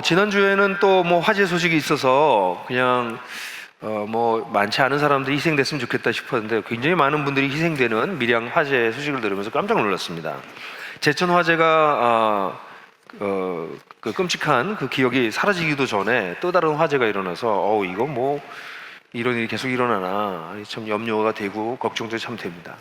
지난주에는 또 뭐 화재 소식이 있어서 그냥 뭐 많지 않은 사람들이 희생됐으면 좋겠다 싶었는데 굉장히 많은 분들이 희생되는 밀양 화재 소식을 들으면서 깜짝 놀랐습니다. 제천 화재가 그 끔찍한 그 기억이 사라지기도 전에 또 다른 화재가 일어나서 이거 뭐 이런 일이 계속 일어나나 참 염려가 되고 걱정도 참 됩니다.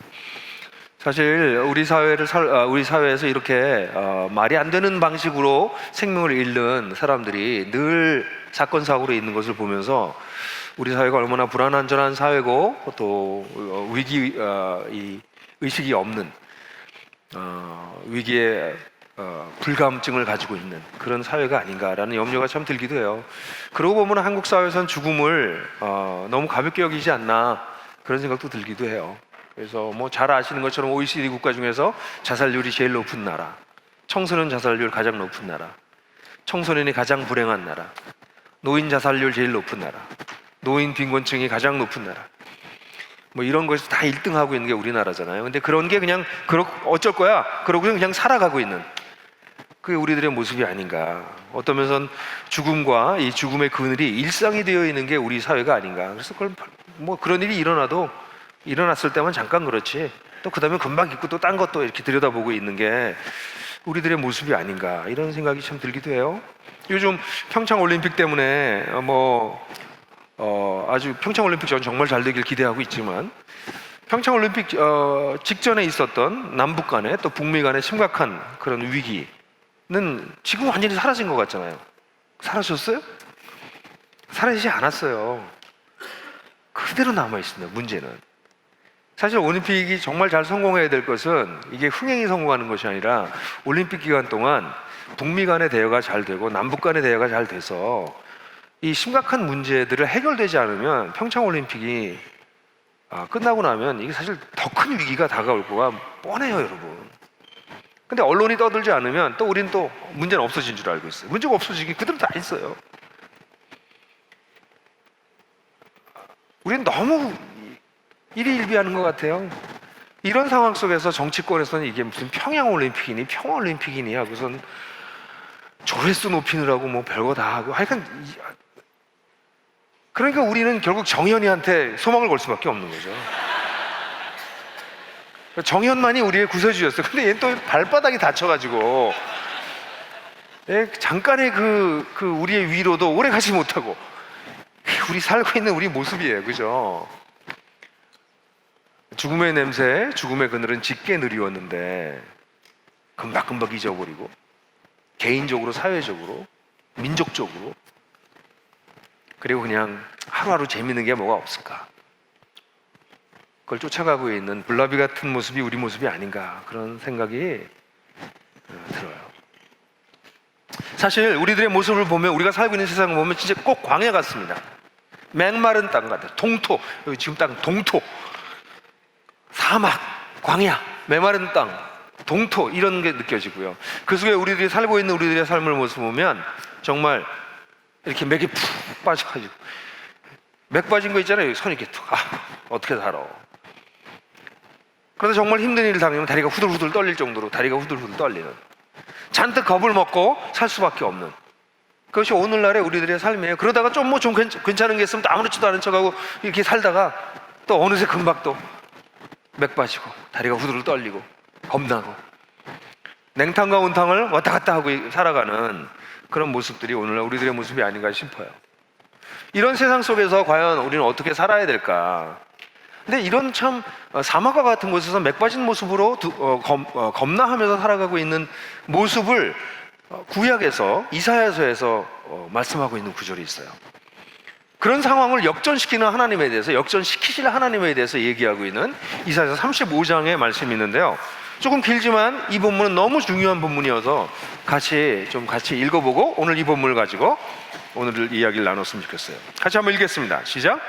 사실 우리 사회에서 이렇게 말이 안 되는 방식으로 생명을 잃는 사람들이 늘 사건 사고로 있는 것을 보면서 우리 사회가 얼마나 불안한전한 사회고 또 위기 이 의식이 없는 위기의 불감증을 가지고 있는 그런 사회가 아닌가라는 염려가 참 들기도 해요. 그러고 보면 한국 사회에서는 죽음을 너무 가볍게 여기지 않나 그런 생각도 들기도 해요. 그래서 뭐 잘 아시는 것처럼 OECD 국가 중에서 자살률이 제일 높은 나라, 청소년 자살률 가장 높은 나라, 청소년이 가장 불행한 나라, 노인 자살률 제일 높은 나라, 노인 빈곤층이 가장 높은 나라, 뭐 이런 것에서 다 1등하고 있는 게 우리나라잖아요. 근데 그런 게 그냥 어쩔 거야 그러고 그냥 살아가고 있는 그게 우리들의 모습이 아닌가. 어떤 면에서는 죽음과 이 죽음의 그늘이 일상이 되어 있는 게 우리 사회가 아닌가. 그래서 그걸 뭐 그런 일이 일어났을 때만 잠깐 그렇지 또 그 다음에 금방 잊고 또 딴 것도 이렇게 들여다보고 있는 게 우리들의 모습이 아닌가 이런 생각이 참 들기도 해요. 요즘 평창올림픽 때문에 아주 평창올림픽 전 정말 잘 되길 기대하고 있지만 평창올림픽 직전에 있었던 남북 간의 또 북미 간의 심각한 그런 위기는 지금 완전히 사라진 것 같잖아요. 사라졌어요? 사라지지 않았어요. 그대로 남아있습니다. 문제는 사실 올림픽이 정말 잘 성공해야 될 것은 이게 흥행이 성공하는 것이 아니라 올림픽 기간 동안 북미 간의 대화가 잘 되고 남북 간의 대화가 잘 돼서 이 심각한 문제들을 해결되지 않으면 평창올림픽이 끝나고 나면 이게 사실 더 큰 위기가 다가올 거가 뻔해요, 여러분. 근데 언론이 떠들지 않으면 또 우리는 또 문제는 없어진 줄 알고 있어요. 문제가 없어지기 그대로 다 있어요. 우리는 너무 일희일비하는 것 같아요. 이런 상황 속에서 정치권에서는 이게 무슨 평양올림픽이니 평화올림픽이니 하고선 조회수 높이느라고 뭐 별거 다 하고 하여간 그러니까 우리는 결국 정현이한테 소망을 걸 수밖에 없는 거죠. 정현만이 우리의 구세주였어요. 근데 얘는 또 발바닥이 다쳐가지고 잠깐의 그 우리의 위로도 오래 가지 못하고 우리 살고 있는 우리 모습이에요. 그죠? 죽음의 냄새, 죽음의 그늘은 짙게 느리웠는데 금박금박 잊어버리고 개인적으로, 사회적으로, 민족적으로 그리고 그냥 하루하루 재밌는 게 뭐가 없을까? 그걸 쫓아가고 있는 불나비 같은 모습이 우리 모습이 아닌가 그런 생각이 들어요. 사실 우리들의 모습을 보면 우리가 살고 있는 세상을 보면 진짜 꼭 광야 같습니다. 맹마른 땅 같아요. 동토, 여기 지금 땅 동토, 사막, 광야, 메마른 땅, 동토 이런 게 느껴지고요. 그 속에 우리들이 살고 있는 우리들의 삶을 모습 보면 정말 이렇게 맥이 푹 빠져가지고 맥 빠진 거 있잖아요. 손이 이렇게 툭 어떻게 살아. 그러다 정말 힘든 일을 당하면 다리가 후들후들 떨릴 정도로 다리가 후들후들 떨리는 잔뜩 겁을 먹고 살 수밖에 없는 그것이 오늘날의 우리들의 삶이에요. 그러다가 좀 괜찮은 게 있으면 또 아무렇지도 않은 척하고 이렇게 살다가 또 어느새 금방 또 맥 빠지고 다리가 후들후들 떨리고 겁나고 냉탕과 온탕을 왔다 갔다 하고 살아가는 그런 모습들이 오늘날 우리들의 모습이 아닌가 싶어요. 이런 세상 속에서 과연 우리는 어떻게 살아야 될까? 근데 이런 참 사막과 같은 곳에서 맥 빠진 모습으로 겁나하면서 살아가고 있는 모습을 구약에서 이사야서에서 말씀하고 있는 구절이 있어요. 그런 상황을 역전시키는 하나님에 대해서 역전시키실 하나님에 대해서 얘기하고 있는 이사야서 35장의 말씀이 있는데요. 조금 길지만 이 본문은 너무 중요한 본문이어서 같이 읽어보고 오늘 이 본문을 가지고 오늘 이야기를 나눴으면 좋겠어요. 같이 한번 읽겠습니다. 시작.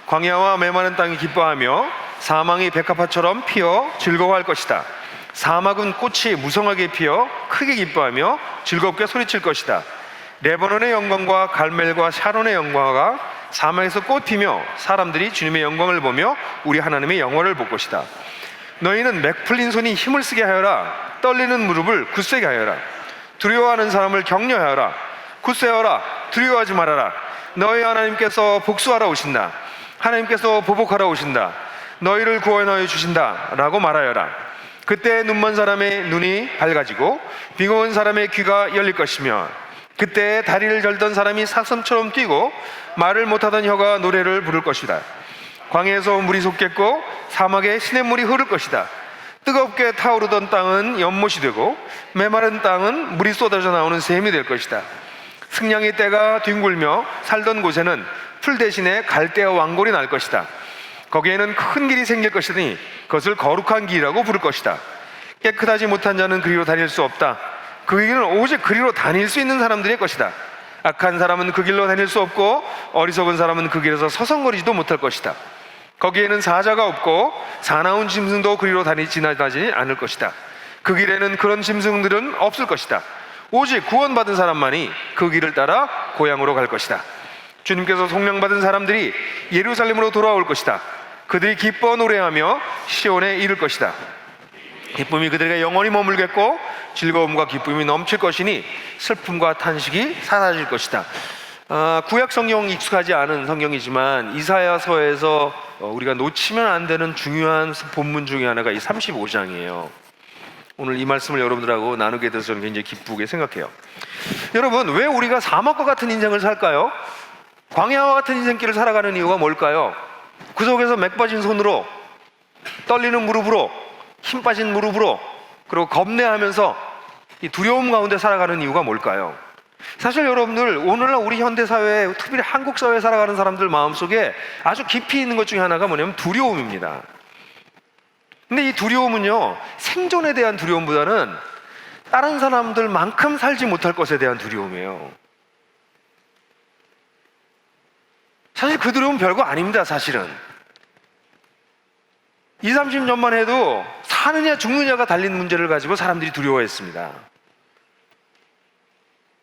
광야와 메마른 땅이 기뻐하며 사망이 백합화처럼 피어 즐거워할 것이다. 사막은 꽃이 무성하게 피어 크게 기뻐하며 즐겁게 소리칠 것이다. 레바논의 영광과 갈멜과 샤론의 영광과 사막에서 꽃피며 사람들이 주님의 영광을 보며 우리 하나님의 영광을 볼 것이다. 너희는 맥 풀린 손이 힘을 쓰게 하여라. 떨리는 무릎을 굳세게 하여라. 두려워하는 사람을 격려하여라. 굳세어라. 두려워하지 말아라. 너희 하나님께서 복수하러 오신다. 하나님께서 보복하러 오신다. 너희를 구원하여 주신다 라고 말하여라. 그때 눈먼 사람의 눈이 밝아지고 빙어온 사람의 귀가 열릴 것이며, 그때 다리를 절던 사람이 사슴처럼 뛰고 말을 못하던 혀가 노래를 부를 것이다. 광야에서 물이 솟겠고 사막에 시냇물이 흐를 것이다. 뜨겁게 타오르던 땅은 연못이 되고 메마른 땅은 물이 쏟아져 나오는 샘이 될 것이다. 승냥이 떼가 뒹굴며 살던 곳에는 풀 대신에 갈대와 왕골이 날 것이다. 거기에는 큰 길이 생길 것이니 그것을 거룩한 길이라고 부를 것이다. 깨끗하지 못한 자는 그리로 다닐 수 없다. 그 길은 오직 그리로 다닐 수 있는 사람들의 것이다. 악한 사람은 그 길로 다닐 수 없고 어리석은 사람은 그 길에서 서성거리지도 못할 것이다. 거기에는 사자가 없고 사나운 짐승도 그리로 지나다니지 않을 것이다. 그 길에는 그런 짐승들은 없을 것이다. 오직 구원받은 사람만이 그 길을 따라 고향으로 갈 것이다. 주님께서 속량받은 사람들이 예루살렘으로 돌아올 것이다. 그들이 기뻐 노래하며 시온에 이를 것이다. 기쁨이 그들에게 영원히 머물겠고 즐거움과 기쁨이 넘칠 것이니 슬픔과 탄식이 사라질 것이다. 구약 성경 익숙하지 않은 성경이지만 이사야서에서 우리가 놓치면 안 되는 중요한 본문 중에 하나가 이 35장이에요. 오늘 이 말씀을 여러분들하고 나누게 돼서 저는 굉장히 기쁘게 생각해요. 여러분, 왜 우리가 사막과 같은 인생을 살까요? 광야와 같은 인생길을 살아가는 이유가 뭘까요? 그 속에서 맥 빠진 손으로, 떨리는 무릎으로, 힘 빠진 무릎으로, 그리고 겁내하면서 이 두려움 가운데 살아가는 이유가 뭘까요? 사실 여러분들, 오늘날 우리 현대사회, 특별히 한국 사회에 살아가는 사람들 마음속에 아주 깊이 있는 것 중에 하나가 뭐냐면 두려움입니다. 근데 이 두려움은요, 생존에 대한 두려움보다는 다른 사람들만큼 살지 못할 것에 대한 두려움이에요. 사실 그 두려움은 별거 아닙니다. 사실은 20, 30년만 해도 사느냐 죽느냐가 달린 문제를 가지고 사람들이 두려워했습니다.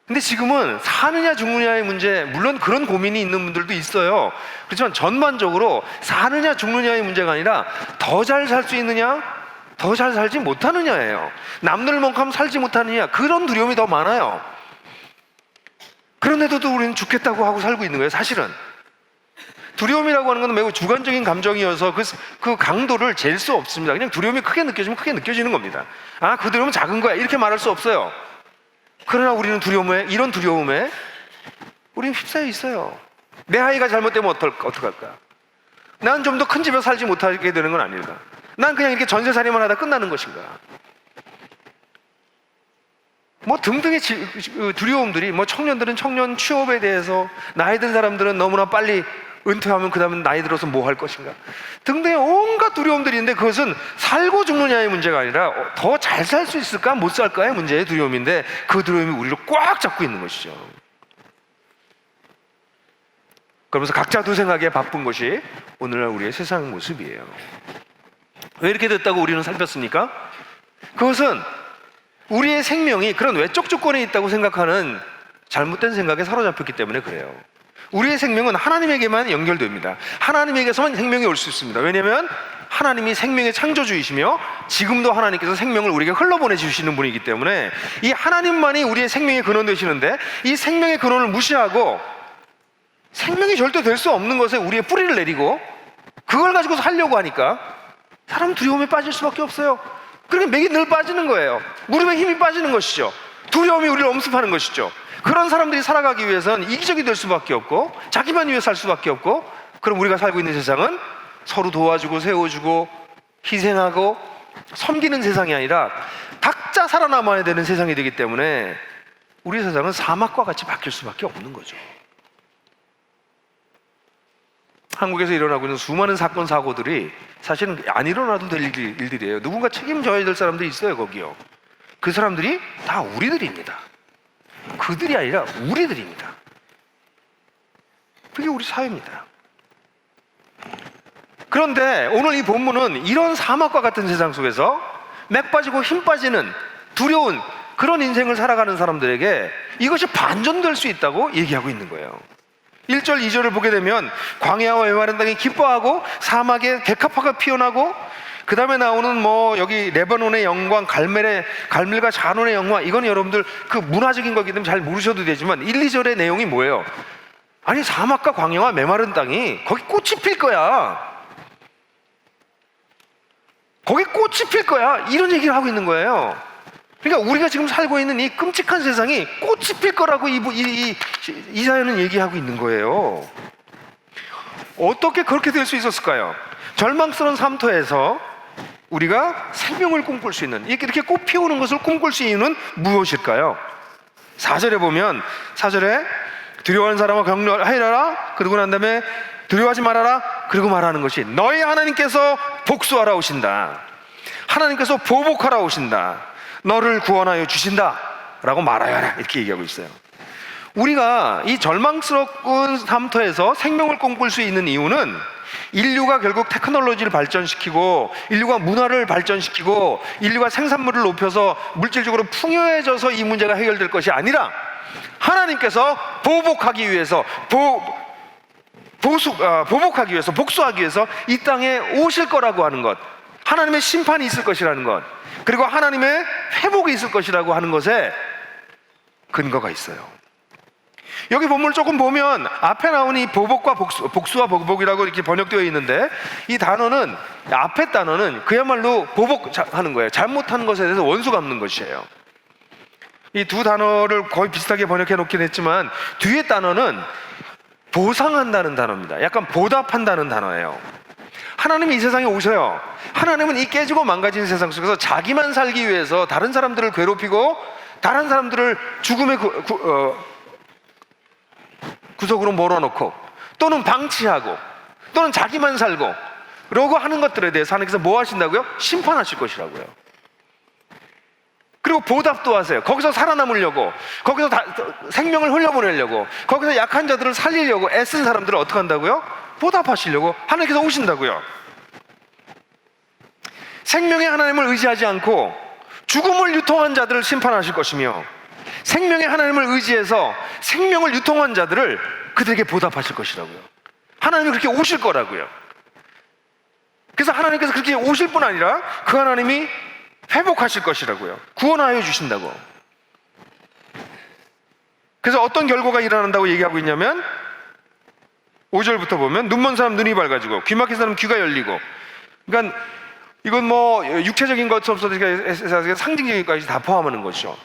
근데 지금은 사느냐 죽느냐의 문제, 물론 그런 고민이 있는 분들도 있어요. 그렇지만 전반적으로 사느냐 죽느냐의 문제가 아니라 더 잘 살 수 있느냐, 더 잘 살지 못하느냐예요. 남들만큼 살지 못하느냐, 그런 두려움이 더 많아요. 그런데도 우리는 죽겠다고 하고 살고 있는 거예요. 사실은 두려움이라고 하는 건 매우 주관적인 감정이어서 그 강도를 잴 수 없습니다. 그냥 두려움이 크게 느껴지면 크게 느껴지는 겁니다. 아, 그 두려움은 작은 거야, 이렇게 말할 수 없어요. 그러나 우리는 이런 두려움에 우리는 휩싸여 있어요. 내 아이가 잘못되면 어떡할까? 난 좀 더 큰 집에 살지 못하게 되는 건 아닐까? 난 그냥 이렇게 전세살이만 하다 끝나는 것인가? 뭐 등등의 두려움들이, 뭐 청년들은 청년 취업에 대해서, 나이 든 사람들은 너무나 빨리 은퇴하면 그 다음에 나이 들어서 뭐 할 것인가, 등등의 온갖 두려움들이 있는데, 그것은 살고 죽느냐의 문제가 아니라 더 잘 살 수 있을까 못 살까의 문제의 두려움인데, 그 두려움이 우리를 꽉 잡고 있는 것이죠. 그러면서 각자 도생하기에 바쁜 것이 오늘날 우리의 세상 모습이에요. 왜 이렇게 됐다고 우리는 살폈습니까? 그것은 우리의 생명이 그런 외적 조건에 있다고 생각하는 잘못된 생각에 사로잡혔기 때문에 그래요. 우리의 생명은 하나님에게만 연결됩니다. 하나님에게서만 생명이 올 수 있습니다. 왜냐하면 하나님이 생명의 창조주이시며 지금도 하나님께서 생명을 우리에게 흘러보내주시는 분이기 때문에 이 하나님만이 우리의 생명의 근원 되시는데, 이 생명의 근원을 무시하고 생명이 절대 될 수 없는 것에 우리의 뿌리를 내리고 그걸 가지고 살려고 하니까 사람 두려움에 빠질 수밖에 없어요. 그러니까 맥이 늘 빠지는 거예요. 무릎에 힘이 빠지는 것이죠. 두려움이 우리를 엄습하는 것이죠. 그런 사람들이 살아가기 위해서는 이기적이 될 수밖에 없고 자기만 위해 살 수밖에 없고, 그럼 우리가 살고 있는 세상은 서로 도와주고 세워주고 희생하고 섬기는 세상이 아니라 각자 살아남아야 되는 세상이 되기 때문에 우리 세상은 사막과 같이 바뀔 수밖에 없는 거죠. 한국에서 일어나고 있는 수많은 사건 사고들이 사실은 안 일어나도 될 일들이에요. 누군가 책임져야 될 사람들이 있어요. 거기요. 그 사람들이 다 우리들입니다. 그들이 아니라 우리들입니다. 그게 우리 사회입니다. 그런데 오늘 이 본문은 이런 사막과 같은 세상 속에서 맥 빠지고 힘 빠지는 두려운 그런 인생을 살아가는 사람들에게 이것이 반전될 수 있다고 얘기하고 있는 거예요. 1절, 2절을 보게 되면 광야와 메마른 땅이 기뻐하고 사막에 백합화가 피어나고 그 다음에 나오는 뭐 여기 레바논의 영광, 갈멜과 샤론의 영광, 이건 여러분들 그 문화적인 거기 때문에 잘 모르셔도 되지만 1, 2절의 내용이 뭐예요? 아니, 사막과 광야와 메마른 땅이 거기 꽃이 필 거야. 거기 꽃이 필 거야. 이런 얘기를 하고 있는 거예요. 그러니까 우리가 지금 살고 있는 이 끔찍한 세상이 꽃이 필 거라고 이사야는 얘기하고 있는 거예요. 어떻게 그렇게 될 수 있었을까요? 절망스러운 삶터에서 우리가 생명을 꿈꿀 수 있는, 이렇게 꽃 피우는 것을 꿈꿀 수 있는 이유는 무엇일까요? 4절에 보면, 4절에 두려워하는 사람아 격려하라, 그러고 난 다음에 두려워하지 말아라, 그리고 말하는 것이 너희 하나님께서 복수하러 오신다, 하나님께서 보복하러 오신다, 너를 구원하여 주신다 라고 말하여 하라, 이렇게 얘기하고 있어요. 우리가 이 절망스러운 삶터에서 생명을 꿈꿀 수 있는 이유는 인류가 결국 테크놀로지를 발전시키고 인류가 문화를 발전시키고 인류가 생산물을 높여서 물질적으로 풍요해져서 이 문제가 해결될 것이 아니라 하나님께서 보복하기 위해서 보복하기 위해서, 복수하기 위해서 이 땅에 오실 거라고 하는 것, 하나님의 심판이 있을 것이라는 것, 그리고 하나님의 회복이 있을 것이라고 하는 것에 근거가 있어요. 여기 본문을 조금 보면 앞에 나온 이 보복과 복수와 보복이라고 이렇게 번역되어 있는데, 이 단어는, 앞에 단어는 그야말로 보복하는 거예요. 잘못한 것에 대해서 원수 갚는 것이에요. 이 두 단어를 거의 비슷하게 번역해 놓긴 했지만 뒤에 단어는 보상한다는 단어입니다. 약간 보답한다는 단어예요. 하나님이 이 세상에 오셔요. 하나님은 이 깨지고 망가진 세상 속에서 자기만 살기 위해서 다른 사람들을 괴롭히고 다른 사람들을 죽음의 구석으로 몰아놓고 또는 방치하고 또는 자기만 살고 그러고 하는 것들에 대해서 하나님께서 뭐 하신다고요? 심판하실 것이라고요. 그리고 보답도 하세요. 거기서 살아남으려고, 거기서 생명을 흘려보내려고, 거기서 약한 자들을 살리려고 애쓴 사람들을 어떻게 한다고요? 보답하시려고 하나님께서 오신다고요. 생명의 하나님을 의지하지 않고 죽음을 유통한 자들을 심판하실 것이며, 생명의 하나님을 의지해서 생명을 유통한 자들을 그들에게 보답하실 것이라고요. 하나님이 그렇게 오실 거라고요. 그래서 하나님께서 그렇게 오실 뿐 아니라 그 하나님이 회복하실 것이라고요. 구원하여 주신다고. 그래서 어떤 결과가 일어난다고 얘기하고 있냐면 5절부터 보면 눈먼 사람 눈이 밝아지고 귀 막힌 사람 귀가 열리고, 그러니까 이건 뭐 육체적인 것 없어도 상징적인 것까지 다 포함하는 것이죠.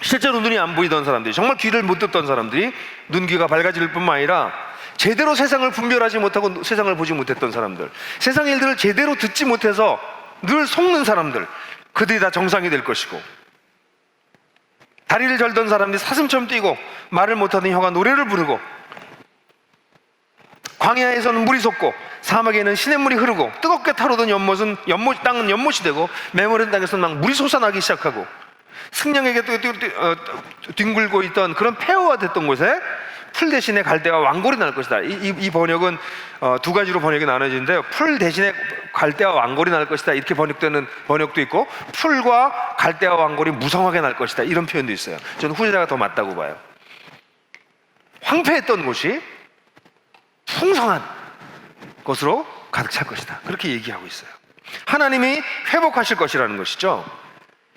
실제로 눈이 안 보이던 사람들이, 정말 귀를 못 듣던 사람들이 눈 귀가 밝아질 뿐만 아니라 제대로 세상을 분별하지 못하고 세상을 보지 못했던 사람들, 세상 일들을 제대로 듣지 못해서 늘 속는 사람들, 그들이 다 정상이 될 것이고, 다리를 절던 사람들이 사슴처럼 뛰고 말을 못하던 혀가 노래를 부르고, 광야에서는 물이 솟고 사막에는 시냇물이 흐르고, 뜨겁게 타오르던 땅은 연못이 되고 메마른 땅에서는 막 물이 솟아나기 시작하고, 승냥에게 뒹굴고 있던 그런 폐허가 됐던 곳에 풀 대신에 갈대와 왕골이 날 것이다. 이 번역은 두 가지로 번역이 나눠지는데요. 풀 대신에 갈대와 왕골이 날 것이다, 이렇게 번역되는 번역도 있고, 풀과 갈대와 왕골이 무성하게 날 것이다, 이런 표현도 있어요. 저는 후자가 더 맞다고 봐요. 황폐했던 곳이 풍성한 것으로 가득 찰 것이다, 그렇게 얘기하고 있어요. 하나님이 회복하실 것이라는 것이죠.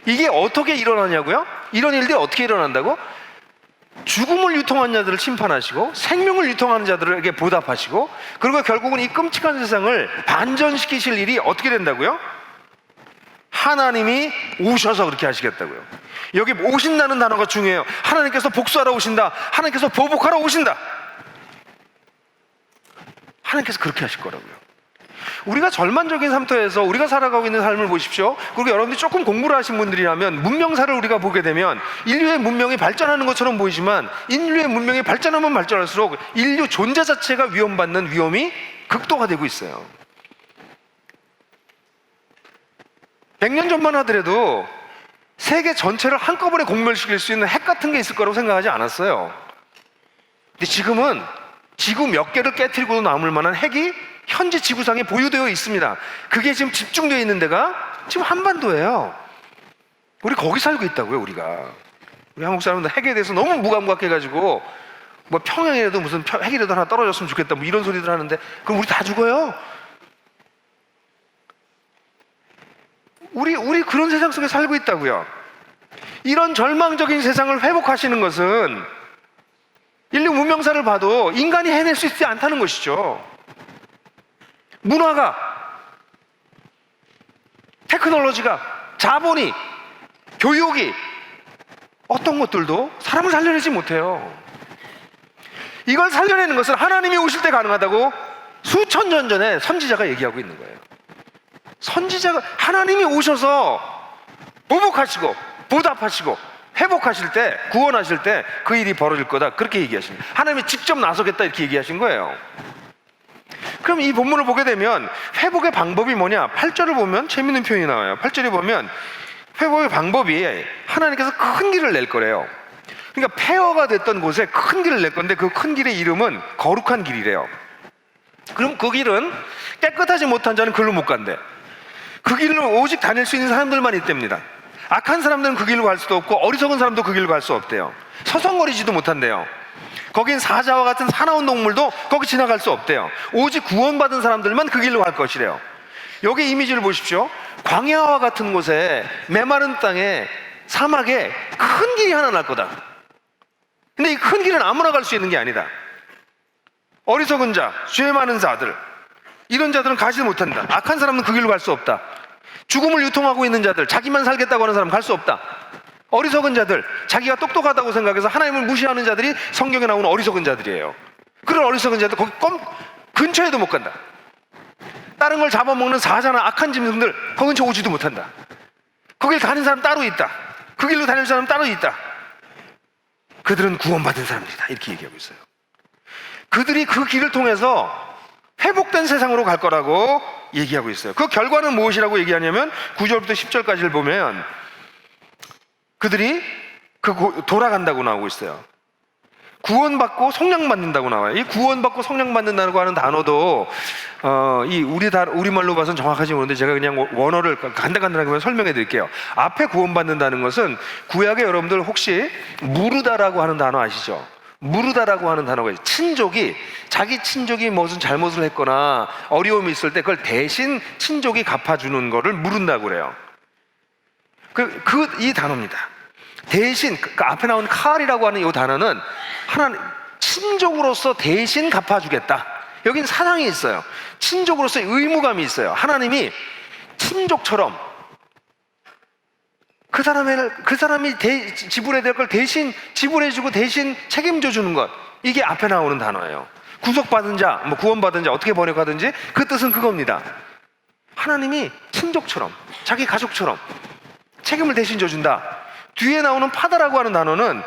이게 어떻게 일어나냐고요? 이런 일들이 어떻게 일어난다고? 죽음을 유통한 자들을 심판하시고 생명을 유통하는 자들에게 보답하시고, 그리고 결국은 이 끔찍한 세상을 반전시키실 일이 어떻게 된다고요? 하나님이 오셔서 그렇게 하시겠다고요. 여기 오신다는 단어가 중요해요. 하나님께서 복수하러 오신다, 하나님께서 보복하러 오신다, 하나님께서 그렇게 하실 거라고요. 우리가 절망적인 삶터에서 우리가 살아가고 있는 삶을 보십시오. 그리고 여러분들이 조금 공부를 하신 분들이라면 문명사를 우리가 보게 되면 인류의 문명이 발전하는 것처럼 보이지만, 인류의 문명이 발전하면 발전할수록 인류 존재 자체가 위험받는 위험이 극도화되고 있어요. 100년 전만 하더라도 세계 전체를 한꺼번에 공멸시킬 수 있는 핵 같은 게 있을 거라고 생각하지 않았어요. 근데 지금은 지구 몇 개를 깨트리고도 남을 만한 핵이 현재 지구상에 보유되어 있습니다. 그게 지금 집중되어 있는 데가 지금 한반도예요. 우리 거기 살고 있다고요. 우리 한국 사람들 핵에 대해서 너무 무감각해가지고 뭐 평양이라도 무슨 핵이라도 하나 떨어졌으면 좋겠다, 뭐 이런 소리들 하는데, 그럼 우리 다 죽어요. 우리 그런 세상 속에 살고 있다고요. 이런 절망적인 세상을 회복하시는 것은 인류 문명사를 봐도 인간이 해낼 수 있지 않다는 것이죠. 문화가, 테크놀로지가, 자본이, 교육이, 어떤 것들도 사람을 살려내지 못해요. 이걸 살려내는 것은 하나님이 오실 때 가능하다고 수천 년 전에 선지자가 얘기하고 있는 거예요. 선지자가, 하나님이 오셔서 보복하시고 보답하시고 회복하실 때, 구원하실 때 그 일이 벌어질 거다, 그렇게 얘기하십니다. 하나님이 직접 나서겠다, 이렇게 얘기하신 거예요. 그럼 이 본문을 보게 되면 회복의 방법이 뭐냐? 8절을 보면 재밌는 표현이 나와요. 8절에 보면 회복의 방법이 하나님께서 큰 길을 낼 거래요. 그러니까 폐허가 됐던 곳에 큰 길을 낼 건데 그 큰 길의 이름은 거룩한 길이래요. 그럼 그 길은 깨끗하지 못한 자는 그걸로 못 간대. 그 길을 오직 다닐 수 있는 사람들만 있답니다. 악한 사람들은 그 길로 갈 수도 없고 어리석은 사람도 그 길로 갈 수 없대요. 서성거리지도 못한대요. 거긴 사자와 같은 사나운 동물도 거기 지나갈 수 없대요. 오직 구원받은 사람들만 그 길로 갈 것이래요. 여기 이미지를 보십시오. 광야와 같은 곳에, 메마른 땅에, 사막에 큰 길이 하나 날 거다. 근데 이 큰 길은 아무나 갈 수 있는 게 아니다. 어리석은 자, 죄 많은 자들, 이런 자들은 가지 못한다. 악한 사람은 그 길로 갈 수 없다. 죽음을 유통하고 있는 자들, 자기만 살겠다고 하는 사람 갈 수 없다. 어리석은 자들, 자기가 똑똑하다고 생각해서 하나님을 무시하는 자들이 성경에 나오는 어리석은 자들이에요. 그런 어리석은 자들 거기 근처에도 못 간다. 다른 걸 잡아먹는 사자나 악한 짐승들 그 근처 오지도 못한다. 거길 가는 사람 따로 있다. 그 길로 다닐 사람 따로 있다. 그들은 구원받은 사람들이다, 이렇게 얘기하고 있어요. 그들이 그 길을 통해서 회복된 세상으로 갈 거라고 얘기하고 있어요. 그 결과는 무엇이라고 얘기하냐면 9절부터 10절까지를 보면 그들이 돌아간다고 나오고 있어요. 구원받고 성령받는다고 나와요. 이 구원받고 성령받는다고 하는 단어도 우리말로 봐서는 정확하지 모르는데 제가 그냥 원어를 간단하게 설명해 드릴게요. 앞에 구원받는다는 것은 구약에 여러분들 혹시 무르다라고 하는 단어 아시죠? 무르다라고 하는 단어가 있어요. 자기 친족이 무슨 잘못을 했거나 어려움이 있을 때 그걸 대신 친족이 갚아주는 거를 무른다고 그래요. 이 단어입니다. 대신, 그 앞에 나온 칼이라고 하는 이 단어는 하나님, 친족으로서 대신 갚아주겠다. 여긴 사랑이 있어요. 친족으로서의 의무감이 있어요. 하나님이 친족처럼 그 사람이 지불해야 될 걸 대신 지불해주고 대신 책임져 주는 것, 이게 앞에 나오는 단어예요. 구속받은 자, 구원받은 자, 어떻게 번역하든지 그 뜻은 그겁니다. 하나님이 친족처럼, 자기 가족처럼 책임을 대신 져준다. 뒤에 나오는 파다라고 하는 단어는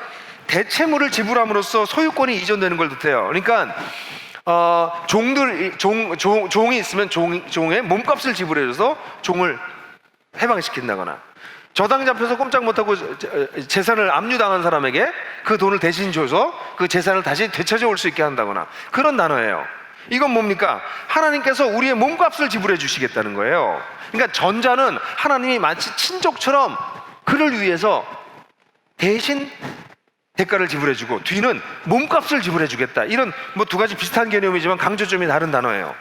대체물을 지불함으로써 소유권이 이전되는 걸 뜻해요. 그러니까 종이 있으면 종의 몸값을 지불해줘서 종을 해방시킨다거나, 저당 잡혀서 꼼짝 못하고 재산을 압류당한 사람에게 그 돈을 대신 줘서 그 재산을 다시 되찾아올 수 있게 한다거나, 그런 단어예요. 이건 뭡니까? 하나님께서 우리의 몸값을 지불해 주시겠다는 거예요. 그러니까 전자는 하나님이 마치 친족처럼 그를 위해서 대신 대가를 지불해 주고, 뒤는 몸값을 지불해 주겠다. 이런 두 가지 비슷한 개념이지만 강조점이 다른 단어예요.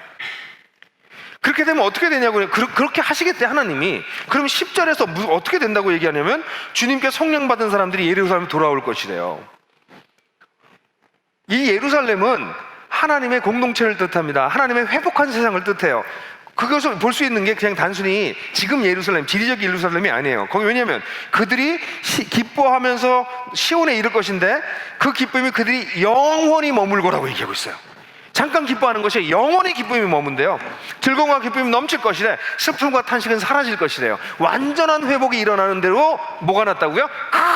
그렇게 되면 어떻게 되냐고요? 그렇게 하시겠대, 하나님이. 그럼 10절에서 어떻게 된다고 얘기하냐면 주님께 성령 받은 사람들이 예루살렘에 돌아올 것이래요. 이 예루살렘은 하나님의 공동체를 뜻합니다. 하나님의 회복한 세상을 뜻해요. 그것을 볼 수 있는 게 그냥 단순히 지금 예루살렘, 지리적 예루살렘이 아니에요. 거기 왜냐하면 그들이 기뻐하면서 시온에 이를 것인데 그 기쁨이 그들이 영원히 머물고라고 얘기하고 있어요. 잠깐 기뻐하는 것이 영원히 기쁨이 머문대요. 즐거움과 기쁨이 넘칠 것이래. 슬픔과 탄식은 사라질 것이래요. 완전한 회복이 일어나는 대로 뭐가 났다고요?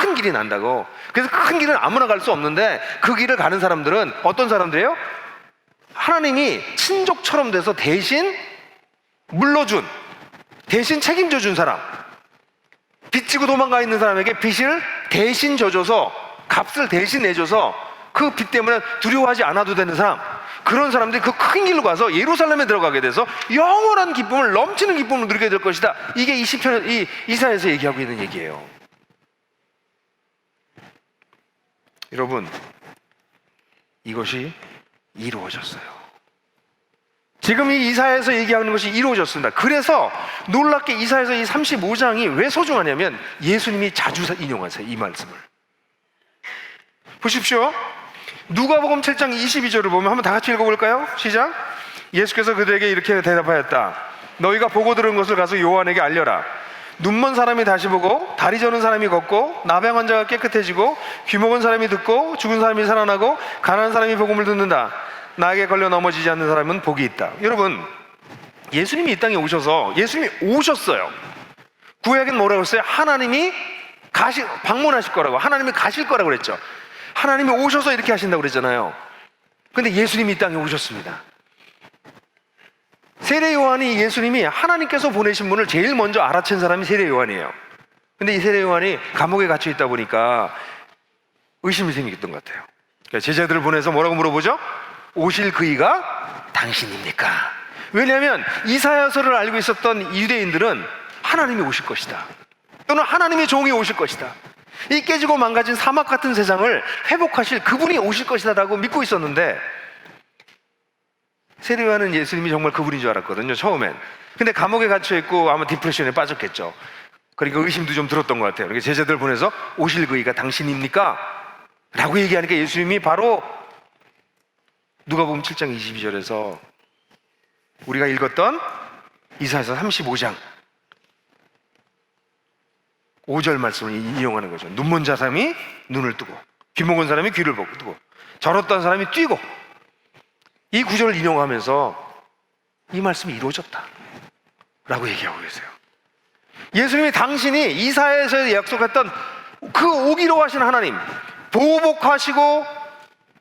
큰 길이 난다고. 그래서 큰 길은 아무나 갈 수 없는데 그 길을 가는 사람들은 어떤 사람들이에요? 하나님이 친족처럼 돼서 대신 물러준, 대신 책임져 준 사람, 빚지고 도망가 있는 사람에게 빚을 대신 져줘서, 값을 대신 내줘서 그 빚 때문에 두려워하지 않아도 되는 사람, 그런 사람들이 그 큰 길로 가서 예루살렘에 들어가게 돼서 영원한 기쁨을, 넘치는 기쁨을 누리게 될 것이다. 이게 이 시편, 이 이사야에서 얘기하고 있는 얘기예요. 여러분, 이것이 이루어졌어요. 지금 이 이사야에서 얘기하는 것이 이루어졌습니다. 그래서 놀랍게 이사야에서 이 35장이 왜 소중하냐면 예수님이 자주 인용하세요, 이 말씀을. 보십시오. 누가복음 7장 22절을 보면 한번 다 같이 읽어볼까요? 시작. 예수께서 그들에게 이렇게 대답하였다. 너희가 보고 들은 것을 가서 요한에게 알려라. 눈먼 사람이 다시 보고, 다리 저는 사람이 걷고, 나병 환자가 깨끗해지고, 귀 먹은 사람이 듣고, 죽은 사람이 살아나고, 가난한 사람이 복음을 듣는다. 나에게 걸려 넘어지지 않는 사람은 복이 있다. 여러분, 예수님이 이 땅에 오셔서, 예수님이 오셨어요. 구약엔 뭐라고 했어요? 하나님이 방문하실 거라고, 하나님이 가실 거라고 그랬죠. 하나님이 오셔서 이렇게 하신다고 그랬잖아요. 근데 예수님이 이 땅에 오셨습니다. 세례 요한이 예수님이 하나님께서 보내신 분을 제일 먼저 알아챈 사람이 세례 요한이에요. 근데 이 세례 요한이 감옥에 갇혀 있다 보니까 의심이 생겼던 것 같아요. 그러니까 제자들을 보내서 뭐라고 물어보죠? 오실 그이가 당신입니까? 왜냐하면 이사야서를 알고 있었던 유대인들은 하나님이 오실 것이다, 또는 하나님의 종이 오실 것이다, 이 깨지고 망가진 사막 같은 세상을 회복하실 그분이 오실 것이다 라고 믿고 있었는데, 세례 요한은 예수님이 정말 그분인 줄 알았거든요, 처음엔. 근데 감옥에 갇혀있고 아마 디프레션에 빠졌겠죠. 그러니까 의심도 좀 들었던 것 같아요. 그러니까 제자들 보내서 오실 그이가 당신입니까? 라고 얘기하니까 예수님이 바로 누가복음 7장 22절에서 우리가 읽었던 이사야서 35장 5절 말씀을 이용하는 거죠. 눈먼 사람이 눈을 뜨고, 귀 먹은 사람이 귀를 뜨고, 절었던 사람이 뛰고, 이 구절을 인용하면서 이 말씀이 이루어졌다 라고 얘기하고 계세요. 예수님이 당신이 이사야에서 약속했던 그 오기로 하신 하나님, 보복하시고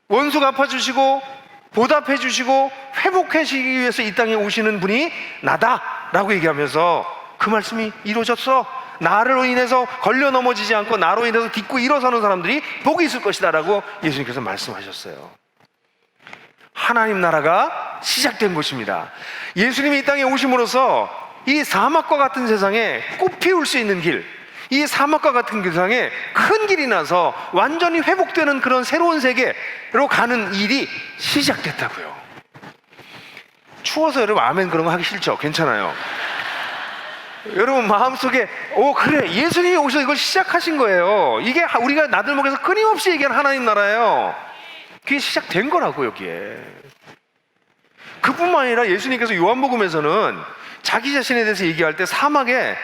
원수 갚아주시고 보답해 주시고 회복해 주시기 위해서 이 땅에 오시는 분이 나다 라고 얘기하면서 그 말씀이 이루어졌어. 나로 인해서 걸려 넘어지지 않고 나로 인해서 딛고 일어서는 사람들이 복이 있을 것이다 라고 예수님께서 말씀하셨어요. 하나님 나라가 시작된 것입니다. 예수님이 이 땅에 오심으로써 이 사막과 같은 세상에 꽃 피울 수 있는 길, 이 사막과 같은 세상에 큰 길이 나서 완전히 회복되는 그런 새로운 세계로 가는 일이 시작됐다고요. 추워서 여러분 아멘 그런 거 하기 싫죠? 괜찮아요. 여러분 마음속에 그래, 예수님이 오셔서 이걸 시작하신 거예요. 이게 우리가 나들목에서 끊임없이 얘기하는 하나님 나라예요. 그게 시작된 거라고. 여기에 그뿐만 아니라 예수님께서 요한복음에서는 자기 자신에 대해서 얘기할 때 사막에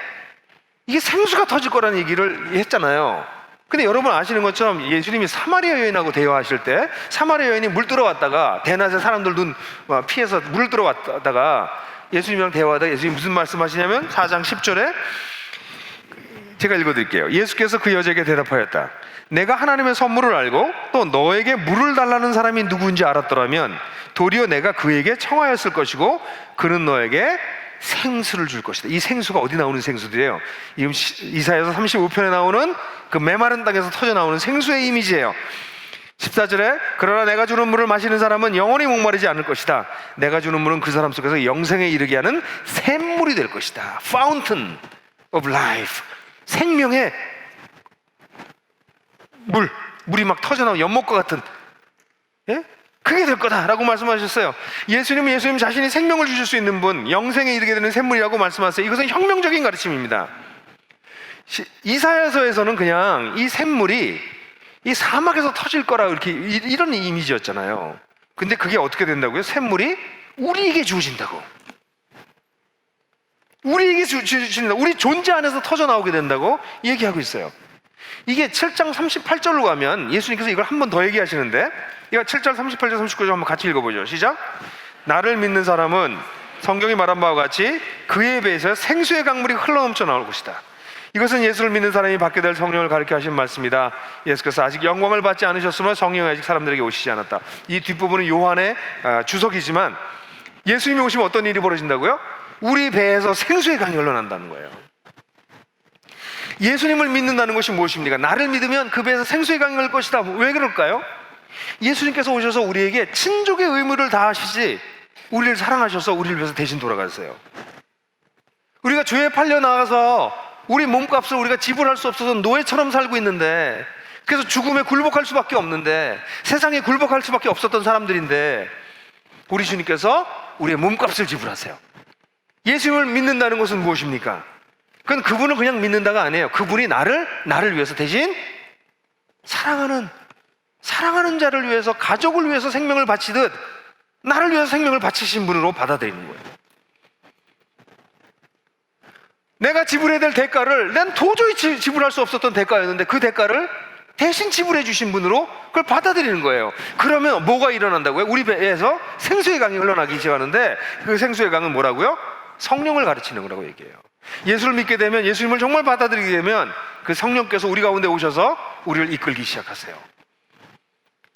이게 생수가 터질 거라는 얘기를 했잖아요. 근데 여러분 아시는 것처럼 예수님이 사마리아 여인하고 대화하실 때 사마리아 여인이 물 들어왔다가 대낮에 사람들 눈 피해서 물 들어왔다가 예수님이랑 대화하다가 예수님이 무슨 말씀하시냐면 4장 10절에 제가 읽어드릴게요. 예수께서 그 여자에게 대답하였다. 내가 하나님의 선물을 알고 또 너에게 물을 달라는 사람이 누구인지 알았더라면 도리어 내가 그에게 청하였을 것이고 그는 너에게 생수를 줄 것이다. 이 생수가 어디 나오는 생수들이에요? 이사야서 35편에 나오는 그 메마른 땅에서 터져 나오는 생수의 이미지예요. 14절에 그러나 내가 주는 물을 마시는 사람은 영원히 목마르지 않을 것이다. 내가 주는 물은 그 사람 속에서 영생에 이르게 하는 샘물이 될 것이다. Fountain of life, 생명의 물이 막 터져나오는 연못과 같은, 예? 그게 될 거다라고 말씀하셨어요. 예수님 자신이 생명을 주실 수 있는 분, 영생에 이르게 되는 샘물이라고 말씀하셨어요. 이것은 혁명적인 가르침입니다. 이사야서에서는 그냥 이 샘물이 이 사막에서 터질 거라 이런 이미지였잖아요. 근데 그게 어떻게 된다고요? 샘물이 우리에게 주어진다고. 우리에게 주어진다. 우리 존재 안에서 터져 나오게 된다고 얘기하고 있어요. 이게 7장 38절로 가면 예수님께서 이걸 한 번 더 얘기하시는데, 이거 7절 38절 39절 한번 같이 읽어보죠. 시작. 나를 믿는 사람은 성경이 말한 바와 같이 그의 배에서 생수의 강물이 흘러넘쳐 나올 것이다. 이것은 예수를 믿는 사람이 받게 될 성령을 가르쳐 하신 말씀이다. 예수께서 아직 영광을 받지 않으셨으므로 성령이 아직 사람들에게 오시지 않았다. 이 뒷부분은 요한의 주석이지만 예수님이 오시면 어떤 일이 벌어진다고요? 우리 배에서 생수의 강이 흘러난다는 거예요. 예수님을 믿는다는 것이 무엇입니까? 나를 믿으면 그 배에서 생수의 강이 흘러날 것이다. 왜 그럴까요? 예수님께서 오셔서 우리에게 친족의 의무를 다하시지 우리를 사랑하셔서 우리를 위해서 대신 돌아가셨어요. 우리가 죄에 팔려 나가서 우리 몸값을 우리가 지불할 수 없어서 노예처럼 살고 있는데, 그래서 죽음에 굴복할 수밖에 없는데, 세상에 굴복할 수밖에 없었던 사람들인데, 우리 주님께서 우리의 몸값을 지불하세요. 예수님을 믿는다는 것은 무엇입니까? 그건 그분을 그냥 믿는다가 아니에요. 그분이 나를 위해서 대신 사랑하는 자를 위해서, 가족을 위해서 생명을 바치듯 나를 위해서 생명을 바치신 분으로 받아들이는 거예요. 내가 지불해야 될 대가를, 난 도저히 지불할 수 없었던 대가였는데 그 대가를 대신 지불해 주신 분으로 그걸 받아들이는 거예요. 그러면 뭐가 일어난다고요? 우리 배에서 생수의 강이 흘러나기 시작하는데 그 생수의 강은 뭐라고요? 성령을 가르치는 거라고 얘기해요. 예수를 믿게 되면, 예수님을 정말 받아들이게 되면 그 성령께서 우리 가운데 오셔서 우리를 이끌기 시작하세요.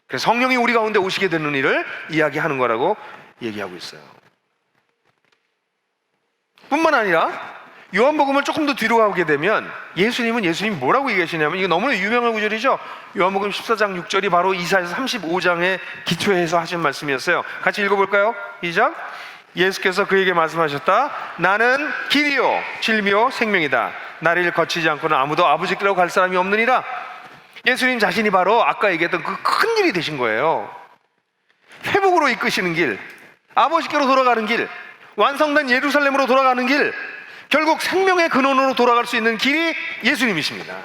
그래서 성령이 우리 가운데 오시게 되는 일을 이야기하는 거라고 얘기하고 있어요. 뿐만 아니라 요한복음을 조금 더 뒤로 가게 되면 예수님이 뭐라고 얘기하시냐면, 이거 너무나 유명한 구절이죠. 요한복음 14장 6절이 바로 이사야서 35장에 기초해서 하신 말씀이었어요. 같이 읽어볼까요? 시작. 예수께서 그에게 말씀하셨다. 나는 길이요 진리요 생명이다. 나를 거치지 않고는 아무도 아버지께로 갈 사람이 없느니라. 예수님 자신이 바로 아까 얘기했던 그 큰 길이 되신 거예요. 회복으로 이끄시는 길, 아버지께로 돌아가는 길, 완성된 예루살렘으로 돌아가는 길, 결국 생명의 근원으로 돌아갈 수 있는 길이 예수님이십니다.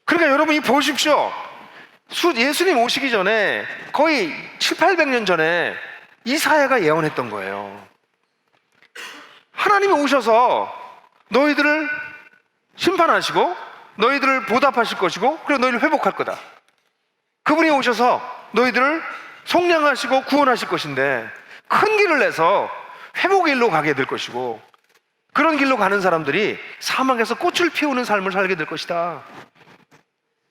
그러니까 여러분이 보십시오. 예수님 오시기 전에 거의 700~800년 전에 이사야가 예언했던 거예요. 하나님이 오셔서 너희들을 심판하시고 너희들을 보답하실 것이고 그리고 너희를 회복할 거다. 그분이 오셔서 너희들을 속량하시고 구원하실 것인데 큰 길을 내서 회복의 길로 가게 될 것이고, 그런 길로 가는 사람들이 사막에서 꽃을 피우는 삶을 살게 될 것이다.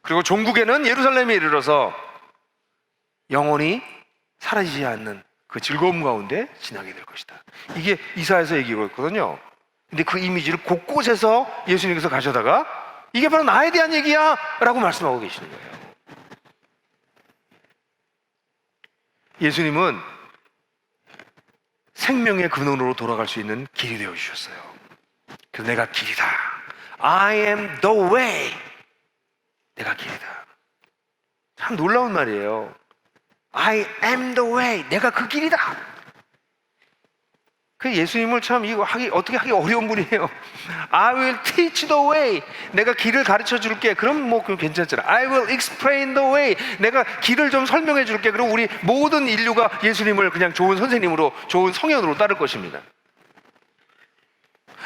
그리고 종국에는 예루살렘에 이르러서 영원히 사라지지 않는 그 즐거움 가운데 지나게 될 것이다. 이게 이사야에서 얘기하고 있거든요. 근데 그 이미지를 곳곳에서 예수님께서 가져다가 이게 바로 나에 대한 얘기야 라고 말씀하고 계시는 거예요. 예수님은 생명의 근원으로 돌아갈 수 있는 길이 되어 주셨어요. 그래서 내가 길이다. I am the way. 내가 길이다. 참 놀라운 말이에요. I am the way. 내가 그 길이다. 그 예수님을 참 이거 어떻게 하기 어려운 분이에요. I will teach the way. 내가 길을 가르쳐 줄게. 그럼 뭐 그럼 괜찮잖아. I will explain the way. 내가 길을 좀 설명해 줄게. 그럼 우리 모든 인류가 예수님을 그냥 좋은 선생님으로, 좋은 성현으로 따를 것입니다.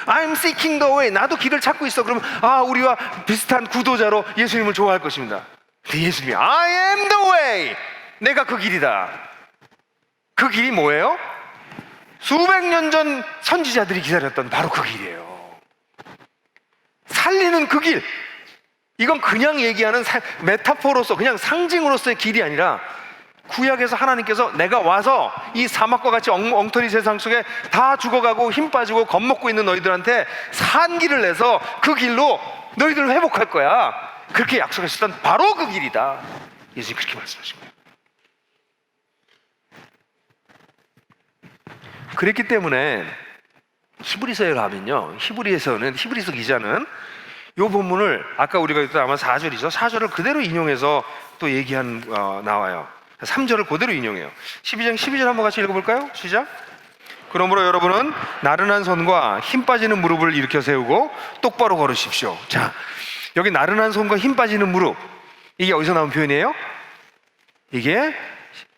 I'm seeking the way. 나도 길을 찾고 있어. 그럼 우리와 비슷한 구도자로 예수님을 좋아할 것입니다. 근데 예수님이 I am the way. 내가 그 길이다. 그 길이 뭐예요? 수백 년 전 선지자들이 기다렸던 바로 그 길이에요. 살리는 그 길. 이건 그냥 얘기하는 메타포로서, 그냥 상징으로서의 길이 아니라 구약에서 하나님께서 내가 와서 이 사막과 같이 엉터리 세상 속에 다 죽어가고 힘 빠지고 겁먹고 있는 너희들한테 산 길을 내서 그 길로 너희들을 회복할 거야. 그렇게 약속하셨던 바로 그 길이다. 예수님이 그렇게 말씀하신 거예요. 그랬기 때문에 히브리서에 가면요, 히브리서 기자는 이 본문을 아까 우리가 했던 아마 4절이죠. 4절을 그대로 인용해서 또 나와요. 3절을 그대로 인용해요. 12장 12절 한번 같이 읽어볼까요? 시작. 그러므로 여러분은 나른한 손과 힘 빠지는 무릎을 일으켜 세우고 똑바로 걸으십시오. 자, 여기 나른한 손과 힘 빠지는 무릎, 이게 어디서 나온 표현이에요? 이게